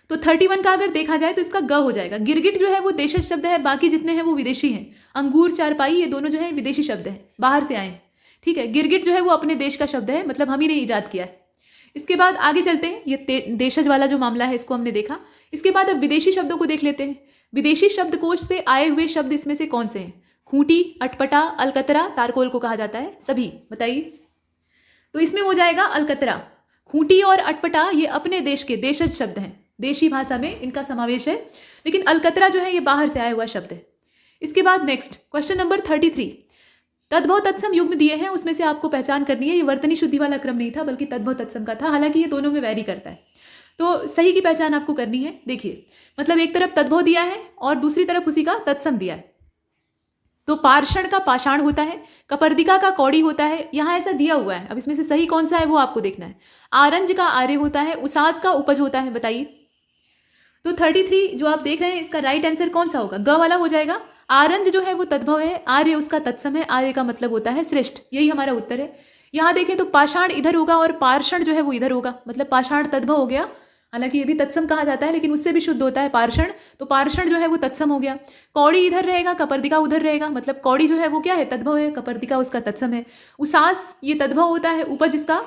तो 31 का अगर देखा जाए तो इसका ग हो जाएगा। गिरगिट जो है वो देशज शब्द है, बाकी जितने हैं वो विदेशी हैं। अंगूर चारपाई ये दोनों जो है विदेशी शब्द हैं, बाहर से आए हैं। ठीक है, गिरगिट जो है वो अपने देश का शब्द है, मतलब हम ही ने ईजाद किया है। इसके बाद आगे चलते हैं, ये देशज वाला जो मामला है इसको हमने देखा। इसके बाद अब विदेशी शब्दों को देख लेते हैं। विदेशी शब्दकोश से आए हुए शब्द इसमें से कौन से हैं। खूंटी, अटपटा, अलकतरा, तारकोल को कहा जाता है, सभी बताइए। तो इसमें हो जाएगा अलकतरा। खूंटी और अटपटा ये अपने देश के देशज शब्द हैं, देशी भाषा में इनका समावेश है, लेकिन अलकतरा जो है ये बाहर से आया हुआ शब्द है। इसके बाद नेक्स्ट क्वेश्चन नंबर 33, तद्भव तत्सम युग्म दिए हैं, उसमें से आपको पहचान करनी है। ये वर्तनी शुद्धि वाला क्रम नहीं था बल्कि तद्भव तत्सम का था, हालांकि ये दोनों में वैरी करता है। तो सही की पहचान आपको करनी है। देखिए मतलब एक तरफ तद्भव दिया है और दूसरी तरफ उसी का तत्सम दिया है। तो पार्षण का पाषाण होता है, कपर्दिका का कौड़ी होता है, यहाँ ऐसा दिया हुआ है। अब इसमें से सही कौन सा है वो आपको देखना है। आरंज का आर्य होता है, उसास का उपज होता है, बताइए। तो 33 जो आप देख रहे हैं इसका राइट आंसर कौन सा होगा, ग वाला हो जाएगा। आरंज जो है वो तद्भव है, आर्य उसका तत्सम है, आर्य का मतलब होता है श्रेष्ठ, यही हमारा उत्तर है। यहाँ देखें तो पाषाण इधर होगा और पार्षण जो है वो इधर होगा, मतलब पाषाण तद्भव हो गया, हालांकि ये भी तत्सम कहा जाता है लेकिन उससे भी शुद्ध होता है पार्षण, तो पार्षण जो है वो तत्सम हो गया। कौड़ी इधर रहेगा, कपर्दिका उधर रहेगा, मतलब कौड़ी जो है वो क्या है, तद्भव है, कपर्दिका उसका तत्सम है। उसास ये तद्भव होता है, उपज इसका,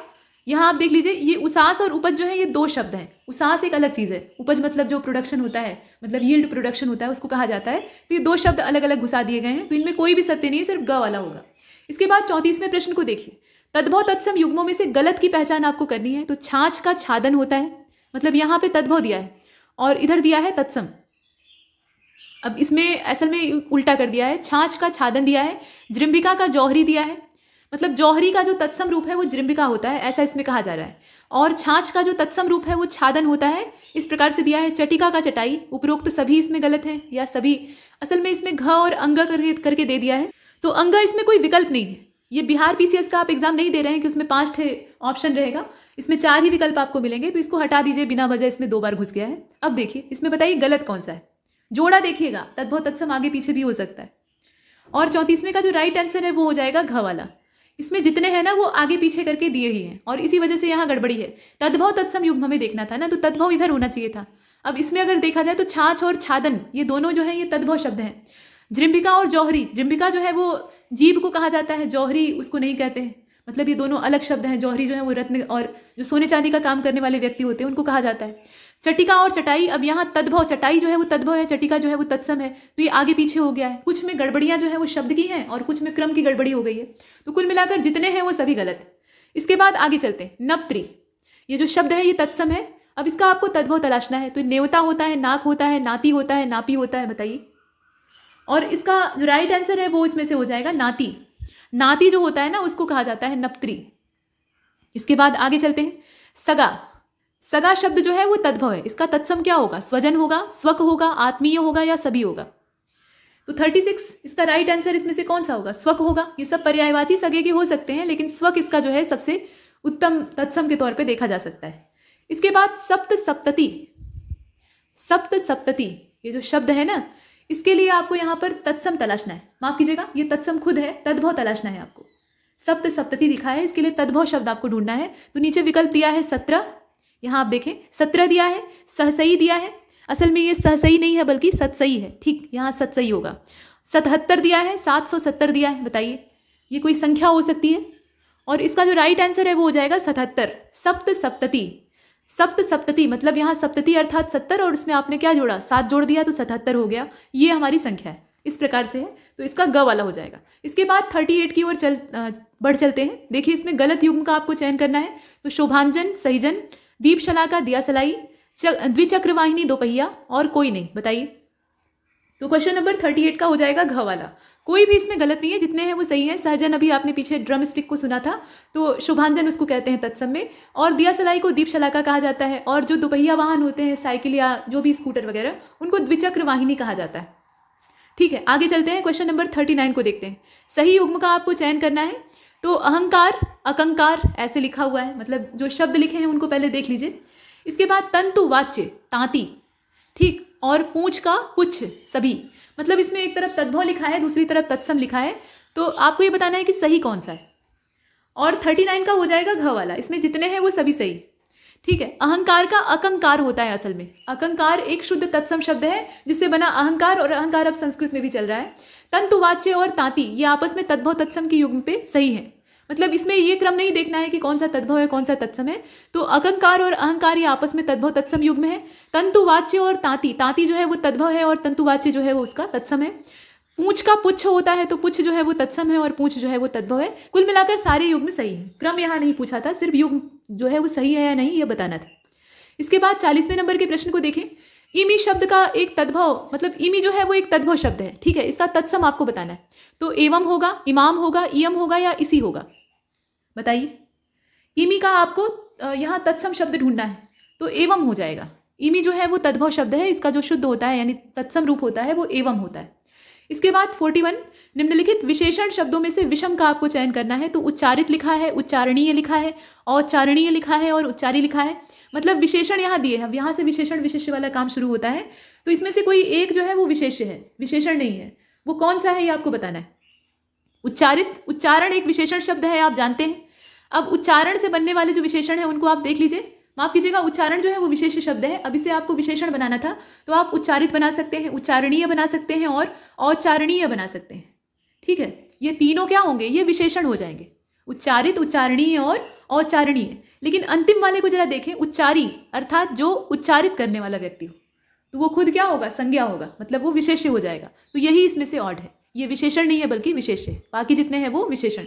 यहाँ आप देख लीजिए ये उसास और उपज जो है ये दो शब्द हैं। उसास एक अलग चीज़ है, उपज मतलब जो प्रोडक्शन होता है, मतलब यील्ड प्रोडक्शन होता है, उसको कहा जाता है। तो ये दो शब्द अलग अलग घुसा दिए गए हैं, तो इनमें कोई भी सत्य नहीं है, सिर्फ ग वाला होगा। इसके बाद 34वें प्रश्न को देखिए, तद्भव तत्सम युग्मों में से गलत की पहचान आपको करनी है। तो छाछ का छादन होता है, मतलब यहाँ पे तद्भव दिया है और इधर दिया है तत्सम। अब इसमें असल में उल्टा कर दिया है, छाछ का छादन दिया है, जृंभिका का जौहरी दिया है, मतलब जौहरी का जो तत्सम रूप है वो जृंभिका होता है, ऐसा इसमें कहा जा रहा है। और छाछ का जो तत्सम रूप है वो छादन होता है, इस प्रकार से दिया है। चटिका का चटाई, उपरोक्त सभी इसमें गलत है, या सभी, असल में इसमें घ और अंग करके दे दिया है। तो अंग इसमें कोई विकल्प नहीं है। ये बिहार पीसीएस का आप एग्जाम नहीं दे रहे हैं कि उसमें 5 ऑप्शन रहेगा, इसमें 4 ही विकल्प आपको मिलेंगे, तो इसको हटा दीजिए, बिना वजह इसमें 2 बार घुस गया है। अब देखिए इसमें बताइए गलत कौन सा है। जोड़ा देखिएगा, तद्भव तत्सम आगे पीछे भी हो सकता है। और 34वें का जो राइट आंसर है वो हो जाएगा घ वाला। इसमें जितने हैं ना वो आगे पीछे करके दिए ही हैं और इसी वजह से यहाँ गड़बड़ी है। तद्भव तत्सम युग्म हमें देखना था ना, तो तद्भव इधर होना चाहिए था। अब इसमें अगर देखा जाए तो छाछ और छादन ये दोनों जो है ये तद्भव शब्द हैं। जृंभिका और जौहरी, जृंभिका जो है वो जीभ को कहा जाता है, जौहरी उसको नहीं कहते हैं, मतलब ये दोनों अलग शब्द हैं। जौहरी जो है वो रत्न और जो सोने चांदी का काम करने वाले व्यक्ति होते हैं उनको कहा जाता है। चटिका और चटाई, अब यहाँ तद्भव, चटाई जो है वो तद्भव है, चटिका जो है वो तत्सम है, तो ये आगे पीछे हो गया है। कुछ में गड़बड़ियाँ जो है वो शब्द की हैं और कुछ में क्रम की गड़बड़ी हो गई है, तो कुल मिलाकर जितने हैं वो सभी गलत है। इसके बाद आगे चलते हैं। नप्त्री, ये जो शब्द है ये तत्सम है। अब इसका आपको तद्भव तलाशना है, तो नेवता होता है, नाक होता है, नाती होता है, नापी होता है, बताइए। और इसका जो राइट आंसर है वो इसमें से हो जाएगा नाती। नाती जो होता है ना उसको कहा जाता है नप्त्री। इसके बाद आगे चलते हैं। सगा, सगा शब्द जो है वो तद्भव है, इसका तत्सम क्या होगा, स्वजन होगा, स्वक होगा, आत्मीय होगा या सभी होगा। तो 36 इसका राइट आंसर इसमें से कौन सा होगा, स्वक होगा। ये सब पर्यायवाची सगे के हो सकते हैं लेकिन स्वक इसका जो है सबसे उत्तम तत्सम के तौर पे देखा जा सकता है। इसके बाद सप्त सप्तति, सप्त सप्तति ये जो शब्द है ना इसके लिए आपको यहाँ पर तत्सम तलाशना है। माफ कीजिएगा ये तत्सम खुद है, तद्भव तलाशना है आपको। सप्त सप्तति लिखा है, इसके लिए तद्भव शब्द आपको ढूंढना है। तो नीचे विकल्प दिया है 17, यहाँ आप देखें 17 दिया है, सहसई दिया है, असल में ये सहसई नहीं है बल्कि सतसई है, ठीक, यहाँ सतसई होगा। 77 दिया है, 770 दिया है, बताइए ये कोई संख्या हो सकती है। और इसका जो राइट आंसर है वो हो जाएगा 77, सप्त सप्तति। सप्त सप्तति मतलब यहाँ सप्तति अर्थात 70 और उसमें आपने क्या जोड़ा, 7 जोड़ दिया तो 77 हो गया, ये हमारी संख्या है, इस प्रकार से है, तो इसका ग वाला हो जाएगा। इसके बाद 38 की ओर बढ़ चलते हैं। देखिए इसमें गलत युग्म का आपको चयन करना है। तो शोभांजन, सहीजन, दीपशलाका, दिया सलाई, द्विचक्रवाहिनी, दोपहिया और कोई नहीं, बताइए। तो क्वेश्चन नंबर 38 का हो जाएगा घ वाला। कोई भी इसमें गलत नहीं है, जितने हैं वो सही है। सहजन अभी आपने पीछे ड्रम स्टिक को सुना था, तो शुभांजन उसको कहते हैं तत्सम में। और दिया सलाई को दीप शलाका कहा जाता है। और जो दोपहिया वाहन होते हैं, साइकिल या जो भी स्कूटर वगैरह, उनको द्विचक्र वाहिनी कहा जाता है। ठीक है, आगे चलते हैं। क्वेश्चन नंबर 39 को देखते हैं। सही युग्म का आपको चयन करना है। तो अहंकार, अकंकार ऐसे लिखा हुआ है, मतलब जो शब्द लिखे हैं उनको पहले देख लीजिए। इसके बाद तंतुवाच्य तांती, ठीक, और पूंछ का पुच्छ सभी, मतलब इसमें एक तरफ तद्भव लिखा है, दूसरी तरफ तत्सम लिखा है। तो आपको ये बताना है कि सही कौन सा है। और 39 का हो जाएगा घ वाला, इसमें जितने हैं वो सभी सही। ठीक है, अहंकार का अकंकार होता है असल में। अकंकार एक शुद्ध तत्सम शब्द है जिससे बना अहंकार, और अहंकार अब संस्कृत में भी चल रहा है। तंतुवाच्य और तांती ये आपस में तद्भव तत्सम के युग्म पे सही है। मतलब इसमें ये क्रम नहीं देखना है कि कौन सा तद्भव है कौन सा तत्सम है। तो अकंकार और अहंकार ये आपस में तद्भव तत्सम युग्म है। तंतुवाच्य और तांती, तांती जो है वो तद्भव है और तंतुवाच्य जो है वो उसका तत्सम है। पूंछ का पुच्छ होता है, तो पुच्छ जो है वो तत्सम है और पूंछ जो है वो तद्भव है। कुल मिलाकर सारे युग्म सही है। क्रम यहाँ नहीं पूछा था, सिर्फ युग्म जो है वो सही है या नहीं ये बताना था। इसके बाद 40वें नंबर के प्रश्न को देखें। इमी शब्द का एक तद्भव, मतलब इमी जो है वो एक तद्भव शब्द है। ठीक है, इसका तत्सम आपको बताना है। तो एवं होगा, इमाम होगा, इयम होगा या इसी होगा, बताइए। इमी का आपको यहाँ तत्सम शब्द ढूंढना है, तो एवं हो जाएगा। इमी जो है वो तद्भव शब्द है, इसका जो शुद्ध होता है यानी तत्सम रूप होता है वो एवं होता है। इसके बाद 41, निम्नलिखित विशेषण शब्दों में से विषम का आपको चयन करना है। तो उच्चारित लिखा है, उच्चारणीय लिखा है, औच्चारणीय लिखा है और उच्चारी लिखा है। मतलब विशेषण यहाँ दिए हैं, अब यहाँ से विशेषण विशेष्य वाला काम शुरू होता है। तो इसमें से कोई एक जो है वो विशेष्य है, विशेषण नहीं है। वो कौन सा है ये आपको बताना है। उच्चारित, उच्चारण एक विशेषण शब्द है, आप जानते हैं। अब उच्चारण से बनने वाले जो विशेषण है उनको आप देख लीजिए। माफ कीजिएगा, उच्चारण जो है वो विशेष शब्द है। अब इसे आपको विशेषण बनाना था, तो आप उच्चारित बना सकते हैं, उच्चारणीय बना सकते हैं और औच्चारणीय बना सकते हैं। ठीक है, ये तीनों क्या होंगे, ये विशेषण हो जाएंगे। उच्चारित, उच्चारणीय और औच्चारणीय। लेकिन अंतिम वाले को जरा देखें, उच्चारी अर्थात जो उच्चारित करने वाला व्यक्ति हो, तो वो खुद क्या होगा, संज्ञा होगा, मतलब वो विशेष्य हो जाएगा। तो यही इसमें से ऑड है, ये विशेषण नहीं है बल्कि विशेष्य है। बाकी जितने हैं वो विशेषण।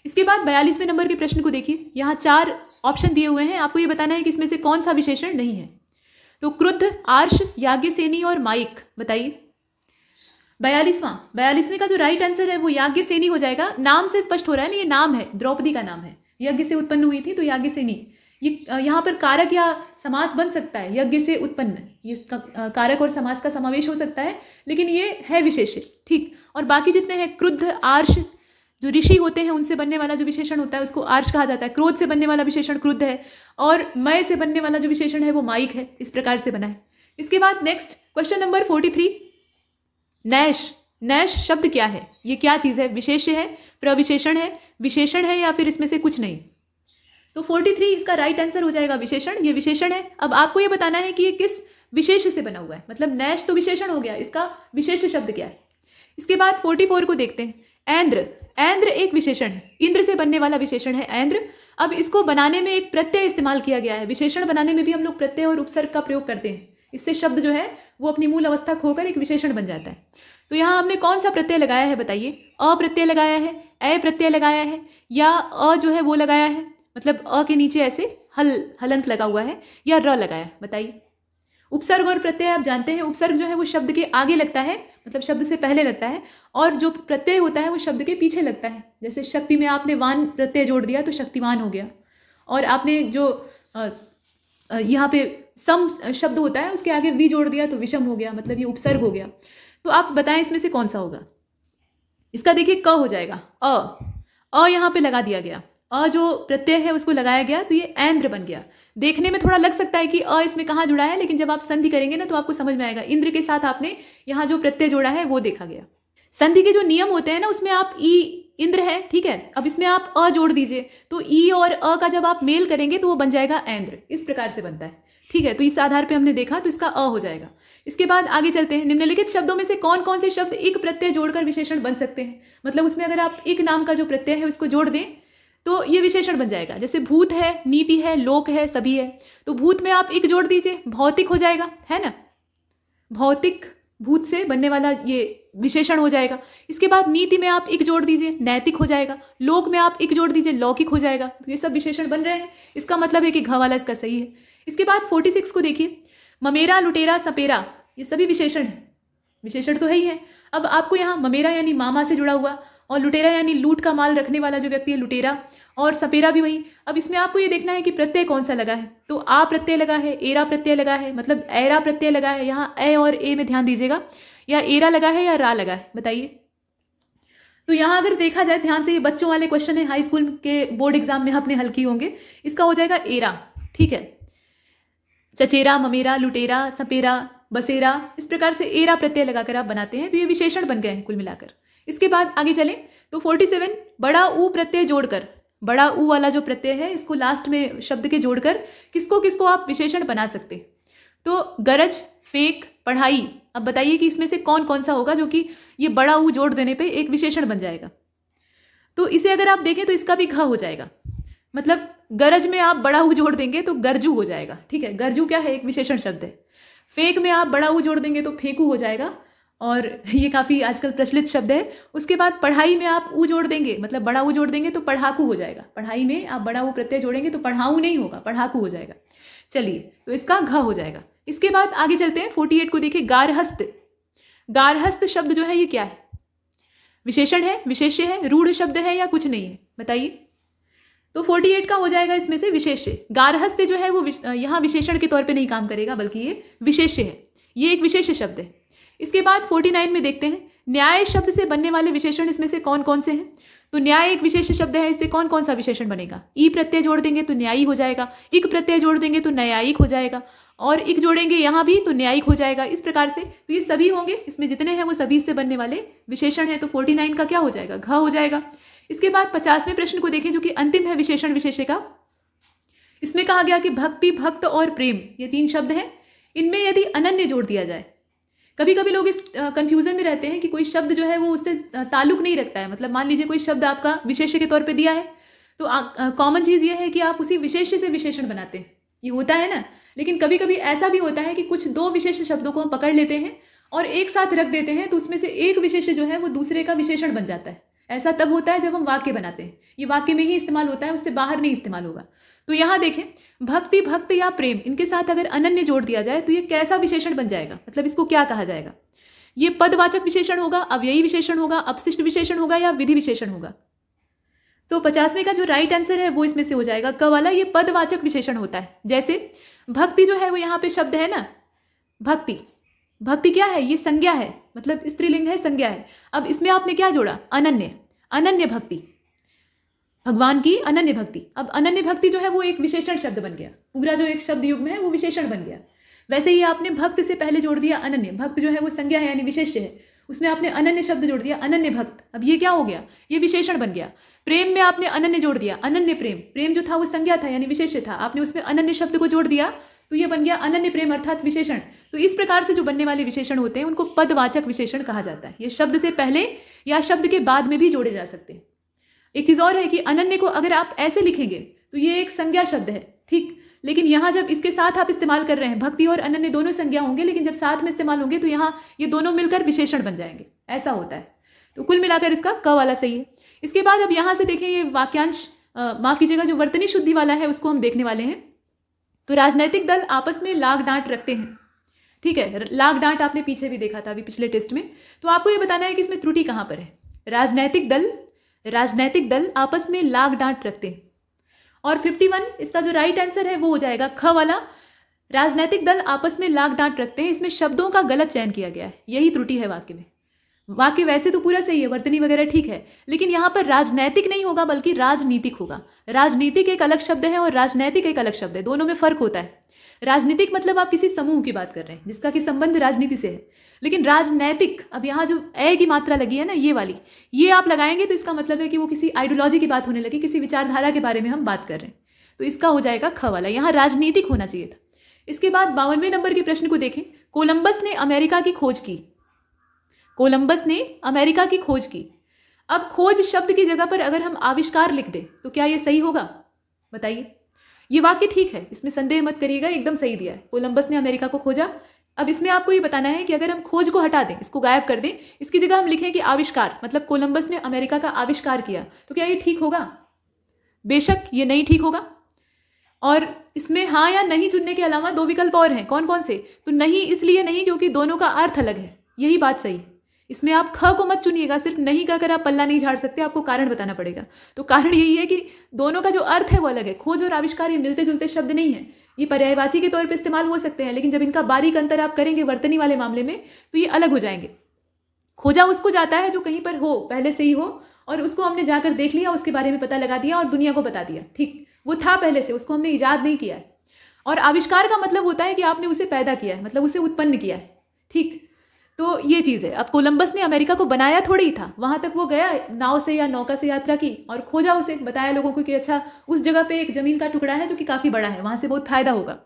इसके बाद 42वें नंबर के प्रश्न को देखिए। यहाँ 4 ऑप्शन दिए हुए हैं, आपको ये बताना है कि इसमें से कौन सा विशेषण नहीं है। तो क्रुद्ध, आर्ष, याज्ञसेनी और माइक, बताइए। 42वें का जो राइट आंसर है वो याज्ञसेनी हो जाएगा। नाम से स्पष्ट हो रहा है ना, ये नाम है, द्रौपदी का नाम है, यज्ञ से उत्पन्न हुई थी तो याज्ञसेनी। ये यहाँ पर कारक या समास बन सकता है, यज्ञ से उत्पन्न, ये इसका कारक और समास का समावेश हो सकता है, लेकिन ये है विशेष्य। ठीक, और बाकी जितने हैं क्रुद्ध, आर्ष, जो ऋषि होते हैं उनसे बनने वाला जो विशेषण होता है उसको आर्ष कहा जाता है। क्रोध से बनने वाला विशेषण क्रुद्ध है और मय से बनने वाला जो विशेषण है वो माइक है। इस प्रकार से बना है। इसके बाद next question number 43, Nash. Nash शब्द क्या है, ये क्या चीज़ है, विशेष्य है, प्रविशेषण है, विशेषण है या फिर इसमें से कुछ नहीं। तो 43 इसका राइट आंसर हो जाएगा विशेषण। ये विशेषण है। अब आपको ये बताना है कि ये किस विशेष से बना हुआ है, मतलब नैश तो विशेषण हो गया, इसका विशेष शब्द क्या है। इसके बाद 44 को देखते हैं। ऐन्द्र, ऐन्द्र एक विशेषण है, इंद्र से बनने वाला विशेषण है ऐन्द्र। अब इसको बनाने में एक प्रत्यय इस्तेमाल किया गया है। विशेषण बनाने में भी हम लोग प्रत्यय और उपसर्ग का प्रयोग करते हैं, इससे शब्द जो है वो अपनी मूल अवस्था खोकर एक विशेषण बन जाता है। तो यहाँ हमने कौन सा प्रत्यय लगाया है बताइए। अ प्रत्यय लगाया है, ए प्रत्यय लगाया है, या अ जो है वो लगाया है, मतलब अ के नीचे ऐसे हलंत लगा हुआ है, या र लगाया है, बताइए। उपसर्ग और प्रत्यय आप जानते हैं, उपसर्ग जो है वो शब्द के आगे लगता है, मतलब शब्द से पहले लगता है, और जो प्रत्यय होता है वो शब्द के पीछे लगता है। जैसे शक्ति में आपने वान प्रत्यय जोड़ दिया तो शक्तिवान हो गया, और आपने जो यहाँ पे सम शब्द होता है उसके आगे वी जोड़ दिया तो विषम हो गया, मतलब ये उपसर्ग हो गया। तो आप बताएं इसमें से कौन सा होगा। इसका देखिए क हो जाएगा, अ यहाँ पे लगा दिया गया, अ जो प्रत्यय है उसको लगाया गया तो ये ऐन्द्र बन गया। देखने में थोड़ा लग सकता है कि अ इसमें कहाँ जुड़ा है, लेकिन जब आप संधि करेंगे ना तो आपको समझ में आएगा। इंद्र के साथ आपने यहाँ जो प्रत्यय जोड़ा है वो देखा गया। संधि के जो नियम होते हैं ना उसमें आप ई इंद्र है, ठीक है, अब इसमें आप अ जोड़ दीजिए तो ई और अ का जब आप मेल करेंगे तो वो बन जाएगा ऐन्द्र। इस प्रकार से बनता है, ठीक है। तो इस आधार पे हमने देखा तो इसका अ हो जाएगा। इसके बाद आगे चलते हैं। निम्नलिखित शब्दों में से कौन कौन से शब्द एक प्रत्यय जोड़कर विशेषण बन सकते हैं, मतलब उसमें अगर आप एक नाम का जो प्रत्यय है उसको जोड़ दें तो ये विशेषण बन जाएगा। जैसे भूत है, नीति है, लोक है, सभी है, तो भूत में आप एक जोड़ दीजिए, भौतिक हो जाएगा, है ना, भौतिक, भूत से बनने वाला ये विशेषण हो जाएगा। इसके बाद नीति में आप एक जोड़ दीजिए, नैतिक हो जाएगा। लोक में आप एक जोड़ दीजिए, लौकिक हो जाएगा। तो ये सब विशेषण बन रहे हैं, इसका मतलब है कि घ वाला इसका सही है। इसके बाद 46 को देखिए। ममेरा, लुटेरा, सपेरा, ये सभी विशेषण है। विशेषण तो है ही है। अब आपको यहाँ ममेरा यानी मामा से जुड़ा हुआ, और लुटेरा यानी लूट का माल रखने वाला जो व्यक्ति है लुटेरा, और सपेरा भी वही। अब इसमें आपको ये देखना है कि प्रत्यय कौन सा लगा है। तो आ प्रत्यय लगा है, एरा प्रत्यय लगा है, मतलब ऐरा प्रत्यय लगा है। यहाँ ए और ए में ध्यान दीजिएगा, या एरा लगा है या रा लगा है, बताइए। तो यहाँ अगर देखा जाए ध्यान से, ये बच्चों वाले क्वेश्चन है, हाई स्कूल के बोर्ड एग्जाम में अपने हल किए होंगे। इसका हो जाएगा एरा, ठीक है। चचेरा, ममेरा, लुटेरा, सपेरा, बसेरा, इस प्रकार से एरा प्रत्यय लगाकर आप बनाते हैं, तो ये विशेषण बन गए हैं कुल मिलाकर। इसके बाद आगे चलें तो 47 बड़ा ऊ प्रत्यय जोड़कर, बड़ा ऊ वाला जो प्रत्यय है इसको लास्ट में शब्द के जोड़कर किसको किसको आप विशेषण बना सकते। तो गरज, फेक, पढ़ाई। अब बताइए कि इसमें से कौन कौन सा होगा जो कि ये बड़ा ऊ जोड़ देने पे एक विशेषण बन जाएगा। तो इसे अगर आप देखें तो इसका भी घ हो जाएगा, मतलब गरज में आप बड़ा ऊ जोड़ देंगे तो गरजू हो जाएगा, ठीक है। गरजू क्या है, एक विशेषण शब्द है। फेक में आप बड़ा ऊ जोड़ देंगे तो फेंकू हो जाएगा, और ये काफ़ी आजकल प्रचलित शब्द है। उसके बाद पढ़ाई में आप ऊ जोड़ देंगे, मतलब बड़ा ऊ जोड़ देंगे तो पढ़ाकू हो जाएगा। पढ़ाई में आप बड़ा ऊ प्रत्यय जोड़ेंगे तो पढ़ाऊ नहीं होगा, पढ़ाकू हो जाएगा। चलिए, तो इसका घ हो जाएगा। इसके बाद आगे चलते हैं 48 को देखिए, गारहस्थ। गारहस्थ शब्द जो है ये क्या है, विशेषण है, विशेष्य है, रूढ़ शब्द है या कुछ नहीं है, बताइए। तो 48 का हो जाएगा इसमें से विशेष्य। गारहस्थ जो है वो यहाँ विशेषण के तौर पे नहीं काम करेगा, बल्कि ये विशेष्य है, ये एक विशेष्य शब्द है। इसके बाद 49 में देखते हैं, न्याय शब्द से बनने वाले विशेषण इसमें से कौन कौन से हैं। तो न्याय एक विशेष शब्द है, इससे कौन कौन सा विशेषण बनेगा। ई प्रत्यय जोड़ देंगे तो न्यायी हो जाएगा, इक प्रत्यय जोड़ देंगे तो न्यायिक हो जाएगा, और इक जोड़ेंगे यहाँ भी तो न्यायिक हो जाएगा। इस प्रकार से तो ये सभी होंगे, इसमें जितने हैं वो सभी से बनने वाले विशेषण है। तो 49 का क्या हो जाएगा, घ हो जाएगा। इसके बाद 50वें प्रश्न को देखें जो कि अंतिम है विशेषण विशेष्य का। इसमें कहा गया कि भक्ति, भक्त और प्रेम, ये 3 शब्द हैं, इनमें यदि अनन्य जोड़ दिया जाए। कभी कभी लोग इस कंफ्यूजन में रहते हैं कि कोई शब्द जो है वो उससे ताल्लुक नहीं रखता है। मतलब मान लीजिए कोई शब्द आपका विशेष्य के तौर पे दिया है, तो कॉमन चीज़ ये है कि आप उसी विशेष्य से विशेषण बनाते हैं, ये होता है ना। लेकिन कभी कभी ऐसा भी होता है कि कुछ 2 विशेष शब्दों को हम पकड़ लेते हैं और एक साथ रख देते हैं, तो उसमें से एक विशेष्य जो है वो दूसरे का विशेषण बन जाता है। ऐसा तब होता है जब हम वाक्य बनाते हैं, ये वाक्य में ही इस्तेमाल होता है, उससे बाहर नहीं इस्तेमाल होगा। तो यहाँ देखें, भक्ति, भक्त या प्रेम, इनके साथ अगर अनन्य जोड़ दिया जाए तो ये कैसा विशेषण बन जाएगा, मतलब इसको क्या कहा जाएगा। ये पदवाचक विशेषण होगा, अव्ययी विशेषण होगा, अपशिष्ट विशेषण होगा या विधि विशेषण होगा। तो 50वें का जो राइट आंसर है वो इसमें से हो जाएगा क वाला, ये पदवाचक विशेषण होता है। जैसे भक्ति जो है वो यहाँ पे शब्द है ना, भक्ति, भक्ति क्या है, ये संज्ञा है, मतलब स्त्रीलिंग है, संज्ञा है। अब इसमें आपने क्या जोड़ा, अनन्य, अनन्य भक्ति, भगवान की अनन्य भक्ति। अब अनन्य भक्ति जो है वो एक विशेषण शब्द बन गया, पूरा जो एक शब्द युग्म है वो विशेषण बन गया। वैसे ही आपने भक्त से पहले जोड़ दिया अनन्य, भक्त जो है वो संज्ञा है यानी विशेष्य है, उसमें आपने अनन्य शब्द जोड़ दिया, अनन्य भक्त। अब ये क्या हो गया, ये विशेषण बन गया। प्रेम में आपने अनन्य जोड़ दिया, अनन्य प्रेम, प्रेम जो था वो संज्ञा था यानी विशेष्य था, आपने उसमें अनन्य शब्द को जोड़ दिया तो ये बन गया अनन्य प्रेम अर्थात विशेषण। तो इस प्रकार से जो बनने वाले विशेषण होते हैं उनको पदवाचक विशेषण कहा जाता है। ये शब्द से पहले या शब्द के बाद में भी जोड़े जा सकते हैं। एक चीज़ और है कि अनन्य को अगर आप ऐसे लिखेंगे तो ये एक संज्ञा शब्द है, ठीक, लेकिन यहाँ जब इसके साथ आप इस्तेमाल कर रहे हैं, भक्ति और अनन्य दोनों संज्ञा होंगे, लेकिन जब साथ में इस्तेमाल होंगे तो यहाँ ये दोनों मिलकर विशेषण बन जाएंगे, ऐसा होता है। तो कुल मिलाकर इसका क वाला सही है। इसके बाद अब यहाँ से देखें, ये वाक्यांश माफ कीजिएगा जो वर्तनी शुद्धि वाला है उसको हम देखने वाले हैं। तो राजनैतिक दल आपस में लाग डांट रखते हैं, ठीक है, लाग डांट आपने पीछे भी देखा था अभी पिछले टेस्ट में। तो आपको ये बताना है कि इसमें त्रुटि कहाँ पर है। राजनैतिक दल आपस में लाग डांट रखते हैं। और 51 इसका जो राइट आंसर है वो हो जाएगा ख वाला, राजनैतिक दल आपस में लाग डांट रखते हैं। इसमें शब्दों का गलत चयन किया गया है, यही त्रुटि है वाक्य में। वाक्य वैसे तो पूरा सही है, वर्तनी वगैरह ठीक है, लेकिन यहाँ पर राजनैतिक नहीं होगा बल्कि राजनीतिक होगा। राजनीतिक एक अलग शब्द है और राजनैतिक एक अलग शब्द है, दोनों में फर्क होता है। राजनीतिक मतलब आप किसी समूह की बात कर रहे हैं जिसका कि संबंध राजनीति से है, लेकिन राजनैतिक, अब यहाँ जो ए की मात्रा लगी है ना ये वाली, ये आप लगाएंगे तो इसका मतलब है कि वो किसी आइडियोलॉजी की बात होने लगी, किसी विचारधारा के बारे में हम बात कर रहे हैं। तो इसका हो जाएगा ख वाला, यहाँ राजनीतिक होना चाहिए था। इसके बाद 52वें नंबर के प्रश्न को देखें। कोलंबस ने अमेरिका की खोज की, कोलंबस ने अमेरिका की खोज की। अब खोज शब्द की जगह पर अगर हम आविष्कार लिख दें तो क्या ये सही होगा, बताइए। ये वाक्य ठीक है, इसमें संदेह मत करिएगा, एकदम सही दिया है, कोलंबस ने अमेरिका को खोजा। अब इसमें आपको ये बताना है कि अगर हम खोज को हटा दें, इसको गायब कर दें, इसकी जगह हम लिखें कि आविष्कार, मतलब कोलंबस ने अमेरिका का आविष्कार किया, तो क्या ये ठीक होगा? बेशक ये नहीं ठीक होगा। और इसमें हाँ या नहीं चुनने के अलावा 2 विकल्प और हैं, कौन कौन से? तो नहीं इसलिए नहीं क्योंकि दोनों का अर्थ अलग है, यही बात सही है। इसमें आप ख को मत चुनिएगा, सिर्फ नहीं कहकर आप पल्ला नहीं झाड़ सकते, आपको कारण बताना पड़ेगा। तो कारण यही है कि दोनों का जो अर्थ है वो अलग है। खोज और आविष्कार ये मिलते जुलते शब्द नहीं है, ये पर्यायवाची के तौर पर इस्तेमाल हो सकते हैं, लेकिन जब इनका बारीक अंतर आप करेंगे वर्तनी वाले मामले में तो ये अलग हो जाएंगे। खोजा उसको जाता है जो कहीं पर हो, पहले से ही हो, और उसको हमने जाकर देख लिया, उसके बारे में पता लगा दिया और दुनिया को बता दिया। ठीक, वो था पहले से, उसको हमने ईजाद नहीं किया है। और आविष्कार का मतलब होता है कि आपने उसे पैदा किया है, मतलब उसे उत्पन्न किया है। ठीक, तो ये चीज़ है। अब कोलंबस ने अमेरिका को बनाया थोड़ी ही था, वहाँ तक वो गया नाव से या नौका से यात्रा की और खोजा उसे, बताया लोगों को कि अच्छा उस जगह पे एक ज़मीन का टुकड़ा है जो कि काफ़ी बड़ा है, वहाँ से बहुत फायदा होगा।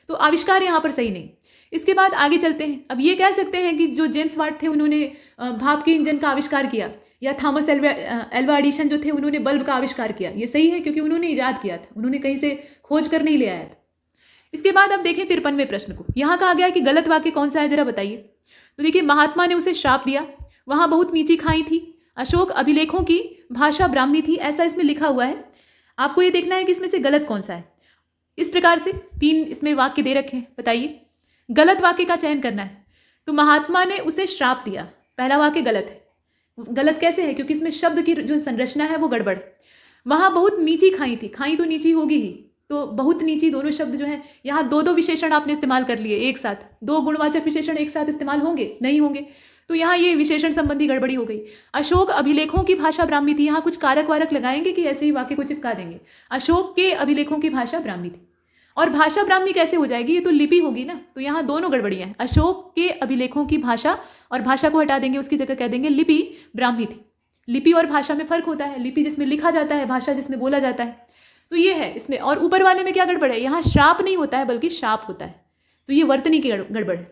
तो आविष्कार यहाँ पर सही नहीं। इसके बाद आगे चलते हैं। अब ये कह सकते हैं कि जो जेम्स वाट थे उन्होंने भाप के इंजन का आविष्कार किया, या थॉमस एल्वा एडिसन जो थे उन्होंने बल्ब का आविष्कार किया। ये सही है क्योंकि उन्होंने ईजाद किया था, उन्होंने कहीं से खोज कर नहीं ले आया था। इसके बाद अब देखें 53वें प्रश्न को। यहाँ कहा गया कि गलत वाक्य कौन सा है, जरा बताइए। तो देखिए, महात्मा ने उसे श्राप दिया, वहाँ बहुत नीची खाई थी, अशोक अभिलेखों की भाषा ब्राह्मी थी, ऐसा इसमें लिखा हुआ है। आपको ये देखना है कि इसमें से गलत कौन सा है। इस प्रकार से 3 इसमें वाक्य दे रखे हैं, बताइए। गलत वाक्य का चयन करना है। तो महात्मा ने उसे श्राप दिया, पहला वाक्य गलत है। गलत कैसे है? क्योंकि इसमें शब्द की जो संरचना है वो गड़बड़। वहाँ बहुत नीची खाई थी, खाई तो नीची होगी ही, तो बहुत नीची दोनों शब्द जो है, यहाँ 2 विशेषण आपने इस्तेमाल कर लिए एक साथ। 2 गुणवाचक विशेषण एक साथ इस्तेमाल होंगे? नहीं होंगे। तो यहाँ ये विशेषण संबंधी गड़बड़ी हो गई। अशोक अभिलेखों की भाषा ब्राह्मी थी, यहाँ कुछ कारक वारक लगाएंगे कि ऐसे ही वाक्य को चिपका देंगे। अशोक के अभिलेखों की भाषा ब्राह्मी थी, और भाषा ब्राह्मी कैसे हो जाएगी? ये तो लिपि होगी ना। तो यहाँ दोनों गड़बड़ियाँ हैं। अशोक के अभिलेखों की भाषा, और भाषा को हटा देंगे, उसकी जगह कह देंगे लिपि ब्राह्मी थी। लिपि और भाषा में फर्क होता है, लिपि जिसमें लिखा जाता है, भाषा जिसमें बोला जाता है। तो ये है इसमें। और ऊपर वाले में क्या गड़बड़ है? यहाँ श्राप नहीं होता है बल्कि शाप होता है, तो ये वर्तनी की गड़बड़ है।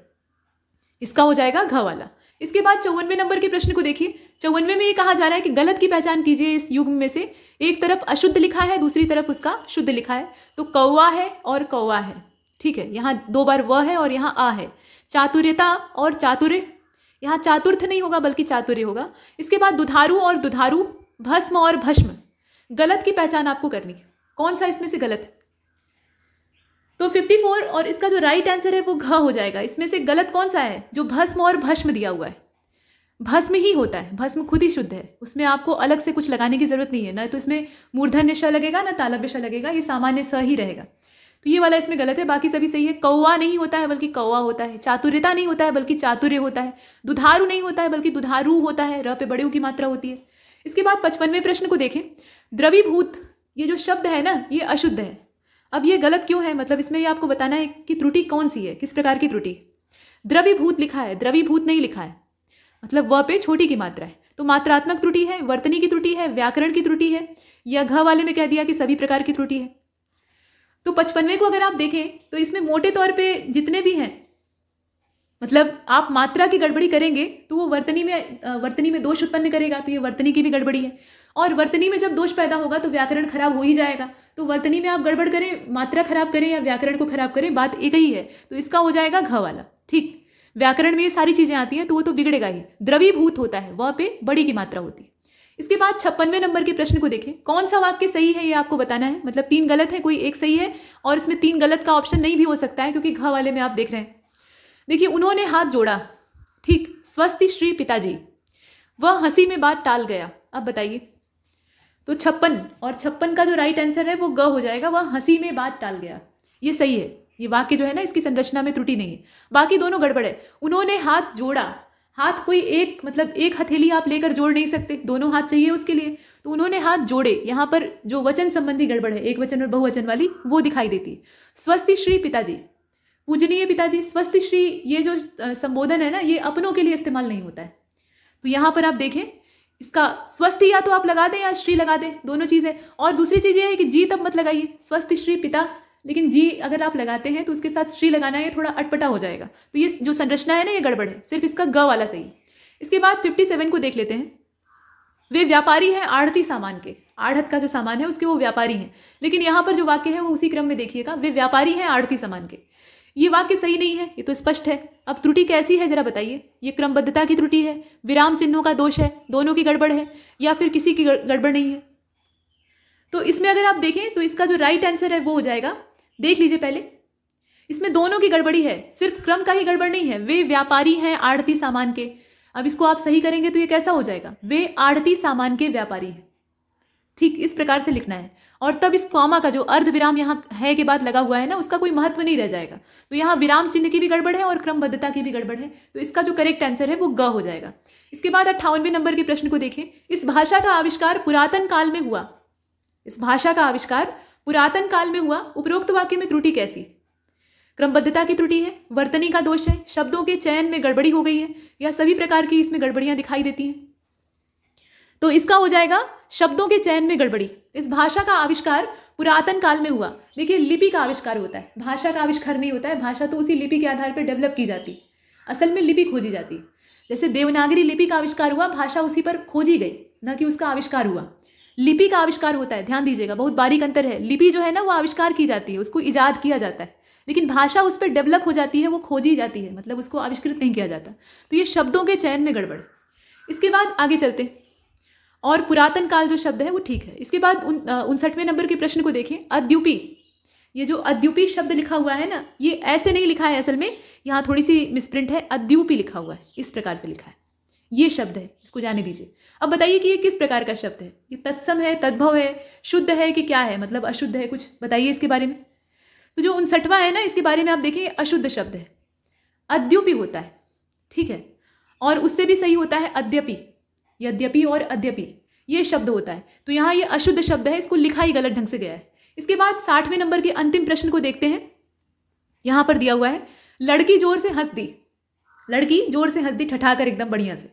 इसका हो जाएगा घ वाला। इसके बाद 54वें नंबर के प्रश्न को देखिए। 54वें में ये कहा जा रहा है कि गलत की पहचान कीजिए इस युग्म में से। एक तरफ अशुद्ध लिखा है, दूसरी तरफ उसका शुद्ध लिखा है। तो कौवा है और कौवा है, ठीक है। यहाँ 2 बार व है और यहाँ आ है। चातुर्यता और चातुर्य, यहाँ चातुर्थ नहीं होगा बल्कि चातुर्य होगा। इसके बाद दुधारू और दुधारू, भस्म और भस्म। गलत की पहचान आपको करनी है, कौन सा इसमें से गलत है। तो 54 और इसका जो राइट आंसर है वो घ हो जाएगा। इसमें से गलत कौन सा है? जो भस्म और भस्म दिया हुआ है। भस्म ही होता है, भस्म खुद ही शुद्ध है, उसमें आपको अलग से कुछ लगाने की जरूरत नहीं है। ना तो इसमें मूर्धन्य श लगेगा ना तालव्य श लगेगा, ये सामान्य स ही रहेगा। तो ये वाला इसमें गलत है, बाकी सभी सही है। कौवा नहीं होता है बल्कि कौवा होता है। चातुर्यता नहीं होता है बल्कि चातुर्य होता है। दुधारू नहीं होता है बल्कि दुधारू होता है, र पे बड़े ऊ की मात्रा होती है। इसके बाद 55वें प्रश्न को देखें। द्रवीभूत, ये जो शब्द है ना ये अशुद्ध है। अब ये गलत क्यों है? मतलब इसमें ये आपको बताना है कि त्रुटि कौन सी है, किस प्रकार की त्रुटि। द्रवीभूत लिखा है, द्रवीभूत नहीं लिखा है, मतलब व पे छोटी की मात्रा है। तो मात्रात्मक त्रुटि है, वर्तनी की त्रुटि है, व्याकरण की त्रुटि है, या घ वाले में कह दिया कि सभी प्रकार की त्रुटि है। तो 55वें को अगर आप देखें तो इसमें मोटे तौर पे जितने भी हैं, मतलब आप मात्रा की गड़बड़ी करेंगे तो वो वर्तनी में दोष उत्पन्न करेगा, तो ये वर्तनी की भी गड़बड़ी है। और वर्तनी में जब दोष पैदा होगा तो व्याकरण खराब हो ही जाएगा। तो वर्तनी में आप गड़बड़ करें, मात्रा खराब करें या व्याकरण को खराब करें, बात एक ही है। तो इसका हो जाएगा घ वाला। ठीक, व्याकरण में ये सारी चीजें आती हैं तो वो तो बिगड़ेगा ही। द्रवीभूत होता है, वह पे बड़ी की मात्रा होती है। इसके बाद 56वें नंबर के प्रश्न को देखें। कौन सा वाक्य सही है ये आपको बताना है। मतलब 3 गलत है, कोई एक सही है, और इसमें 3 गलत का ऑप्शन नहीं भी हो सकता है क्योंकि घ वाले में आप देख रहे हैं। देखिए, उन्होंने हाथ जोड़ा, ठीक, स्वस्ति श्री पिताजी, वह हंसी में बात टाल गया। अब बताइए। तो 56 और 56 का जो राइट आंसर है वो ग हो जाएगा, वह हंसी में बात टाल गया। ये सही है। ये वाक्य जो है ना इसकी संरचना में त्रुटि नहीं है, बाकी दोनों गड़बड़ है। उन्होंने हाथ जोड़ा, हाथ कोई एक, मतलब एक हथेली आप लेकर जोड़ नहीं सकते, दोनों हाथ चाहिए उसके लिए। तो उन्होंने हाथ जोड़े, यहाँ पर जो वचन संबंधी गड़बड़ है, एक वचन और बहुवचन वाली, वो दिखाई देती है। स्वस्ति श्री पिताजी, पूजनीय पिताजी। स्वस्ति श्री ये जो संबोधन है ना ये अपनों के लिए इस्तेमाल नहीं होता है। तो यहाँ पर आप देखें, इसका स्वस्ति या तो आप लगा दें या श्री लगा दें, दोनों चीज़ है। और दूसरी चीज़ ये है कि जी तब मत लगाइए, स्वस्ति श्री पिता, लेकिन जी अगर आप लगाते हैं तो उसके साथ श्री लगाना है, थोड़ा अटपटा हो जाएगा। तो ये जो संरचना है ना ये गड़बड़ है, सिर्फ इसका ग वाला सही। इसके बाद 57 को देख लेते हैं। वे व्यापारी हैं आढ़ती सामान के, आढ़त का जो सामान है उसके वो व्यापारी हैं। लेकिन यहाँ पर जो वाक्य है वो उसी क्रम में देखिएगा, वे व्यापारी हैं आढ़ती सामान के। ये वाक्य सही नहीं है, ये तो स्पष्ट है। अब त्रुटि कैसी है जरा बताइए। ये क्रमबद्धता की त्रुटि है, विराम चिन्हों का दोष है, दोनों की गड़बड़ है, या फिर किसी की गड़बड़ नहीं है। तो इसमें अगर आप देखें तो इसका जो राइट आंसर है वो हो जाएगा, देख लीजिए पहले, इसमें दोनों की गड़बड़ी है, सिर्फ क्रम का ही गड़बड़ नहीं है। वे व्यापारी हैं आढ़ती सामान के। अब इसको आप सही करेंगे तो ये कैसा हो जाएगा, वे आढ़ती सामान के व्यापारी हैं। ठीक इस प्रकार से लिखना है। और तब इस कॉमा का जो अर्ध विराम यहाँ है के बाद लगा हुआ है ना, उसका कोई महत्व नहीं रह जाएगा। तो यहाँ विराम चिन्ह की भी गड़बड़ है और क्रमबद्धता की भी गड़बड़ है। तो इसका जो करेक्ट आंसर है वो ग हो जाएगा। इसके बाद 58वें नंबर के प्रश्न को देखें। इस भाषा का आविष्कार पुरातन काल में हुआ। इस भाषा का आविष्कार पुरातन काल में हुआ। उपरोक्त वाक्य में त्रुटि कैसी? क्रमबद्धता की त्रुटि है, वर्तनी का दोष है, शब्दों के चयन में गड़बड़ी हो गई है, या सभी प्रकार की इसमें गड़बड़ियां दिखाई देती हैं। तो इसका हो जाएगा शब्दों के चयन में गड़बड़ी। इस भाषा का आविष्कार पुरातन काल में हुआ। देखिए लिपि का आविष्कार होता है, भाषा का आविष्कार नहीं होता है। भाषा तो उसी लिपि के आधार पर डेवलप की जाती, असल में लिपि खोजी जाती। जैसे देवनागरी लिपि का आविष्कार हुआ, भाषा उसी पर खोजी गई, न कि उसका आविष्कार हुआ। लिपि का आविष्कार होता है, ध्यान दीजिएगा, बहुत बारीक अंतर है। लिपि जो है ना वो आविष्कार की जाती है, उसको इजाद किया जाता है, लेकिन भाषा उस पर डेवलप हो जाती है, वो खोजी जाती है, मतलब उसको आविष्कृत नहीं किया जाता। तो ये शब्दों के चयन में गड़बड़। इसके बाद आगे चलते, और पुरातन काल जो शब्द है वो ठीक है। इसके बाद 59वें नंबर के प्रश्न को देखें। अद्यूपी, ये जो अद्यूपी शब्द लिखा हुआ है ना, ये ऐसे नहीं लिखा है, असल में यहाँ थोड़ी सी मिसप्रिंट है, अद्यूपी लिखा हुआ है, इस प्रकार से लिखा है। ये शब्द है, इसको जाने दीजिए। अब बताइए कि ये किस प्रकार का शब्द है? ये तत्सम है, तद्भव है, शुद्ध है कि क्या है, मतलब अशुद्ध है? कुछ बताइए इसके बारे में। तो जो 59वां है ना, इसके बारे में आप देखिए, अशुद्ध शब्द है, अद्यूपी होता है, ठीक है। और उससे भी सही होता है अद्यपि, यद्यपि और अद्यपि, ये शब्द होता है। तो यहाँ ये अशुद्ध शब्द है, इसको लिखा ही गलत ढंग से गया है। इसके बाद 60वें नंबर के अंतिम प्रश्न को देखते हैं। यहाँ पर दिया हुआ है, लड़की जोर से हंस दी। लड़की जोर से हंस दी, ठठाकर एकदम बढ़िया से।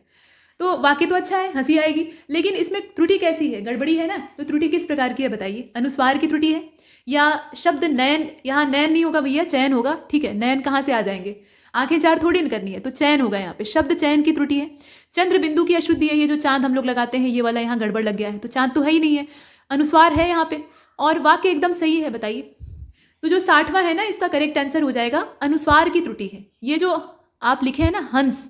तो वाक्य तो अच्छा है, हंसी आएगी, लेकिन इसमें त्रुटि कैसी है? गड़बड़ी है ना। तो त्रुटि किस प्रकार की है बताइए? अनुस्वार की त्रुटि है, या शब्द नयन, यहाँ नयन नहीं होगा भैया, चयन होगा, ठीक है। नयन कहाँ से आ जाएंगे? आंखें चार थोड़ी न करनी है, तो चयन होगा यहाँ पे, शब्द चयन की त्रुटि है। चंद्र बिंदु की अशुद्धि है, ये जो चांद हम लोग लगाते हैं ये वाला यहाँ गड़बड़ लग गया है, तो चांद तो है ही नहीं है। अनुस्वार है यहाँ पे, और वाक्य एकदम सही है, बताइए। तो जो 60वां है ना, इसका करेक्ट आंसर हो जाएगा अनुस्वार की त्रुटि है। ये जो आप लिखे हैं ना हंस,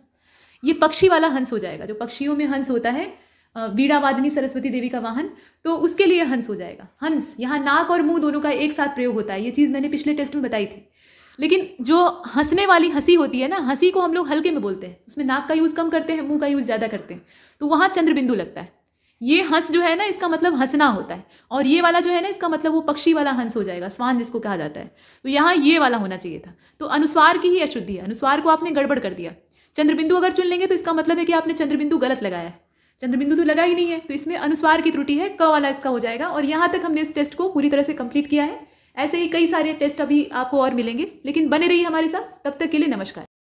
ये पक्षी वाला हंस हो जाएगा, जो पक्षियों में हंस होता है, वीणा वादिनी सरस्वती देवी का वाहन, तो उसके लिए हंस हो जाएगा। हंस, यहाँ नाक और मुंह दोनों का एक साथ प्रयोग होता है, ये चीज़ मैंने पिछले टेस्ट में बताई थी। लेकिन जो हंसने वाली हंसी होती है ना, हंसी को हम लोग हल्के में बोलते हैं, उसमें नाक का यूज़ कम करते हैं, मुंह का यूज़ ज़्यादा करते हैं, तो वहाँ चंद्रबिंदु लगता है। ये हंस जो है ना, इसका मतलब हंसना होता है, और ये वाला जो है ना, इसका मतलब वो पक्षी वाला हंस हो जाएगा, स्वान जिसको कहा जाता है। तो यहाँ ये वाला होना चाहिए था। तो अनुस्वार की ही अशुद्धि है, अनुस्वार को आपने गड़बड़ कर दिया। चंद्रबिंदु अगर चुन लेंगे तो इसका मतलब है कि आपने चंद्रबिंदु गलत लगाया है, चंद्रबिंदु तो लगा ही नहीं है, तो इसमें अनुस्वार की त्रुटि है, क वाला इसका हो जाएगा। और यहाँ तक हमने इस टेस्ट को पूरी तरह से कंप्लीट किया है। ऐसे ही कई सारे टेस्ट अभी आपको और मिलेंगे, लेकिन बने रहिए हमारे साथ। तब तक के लिए नमस्कार।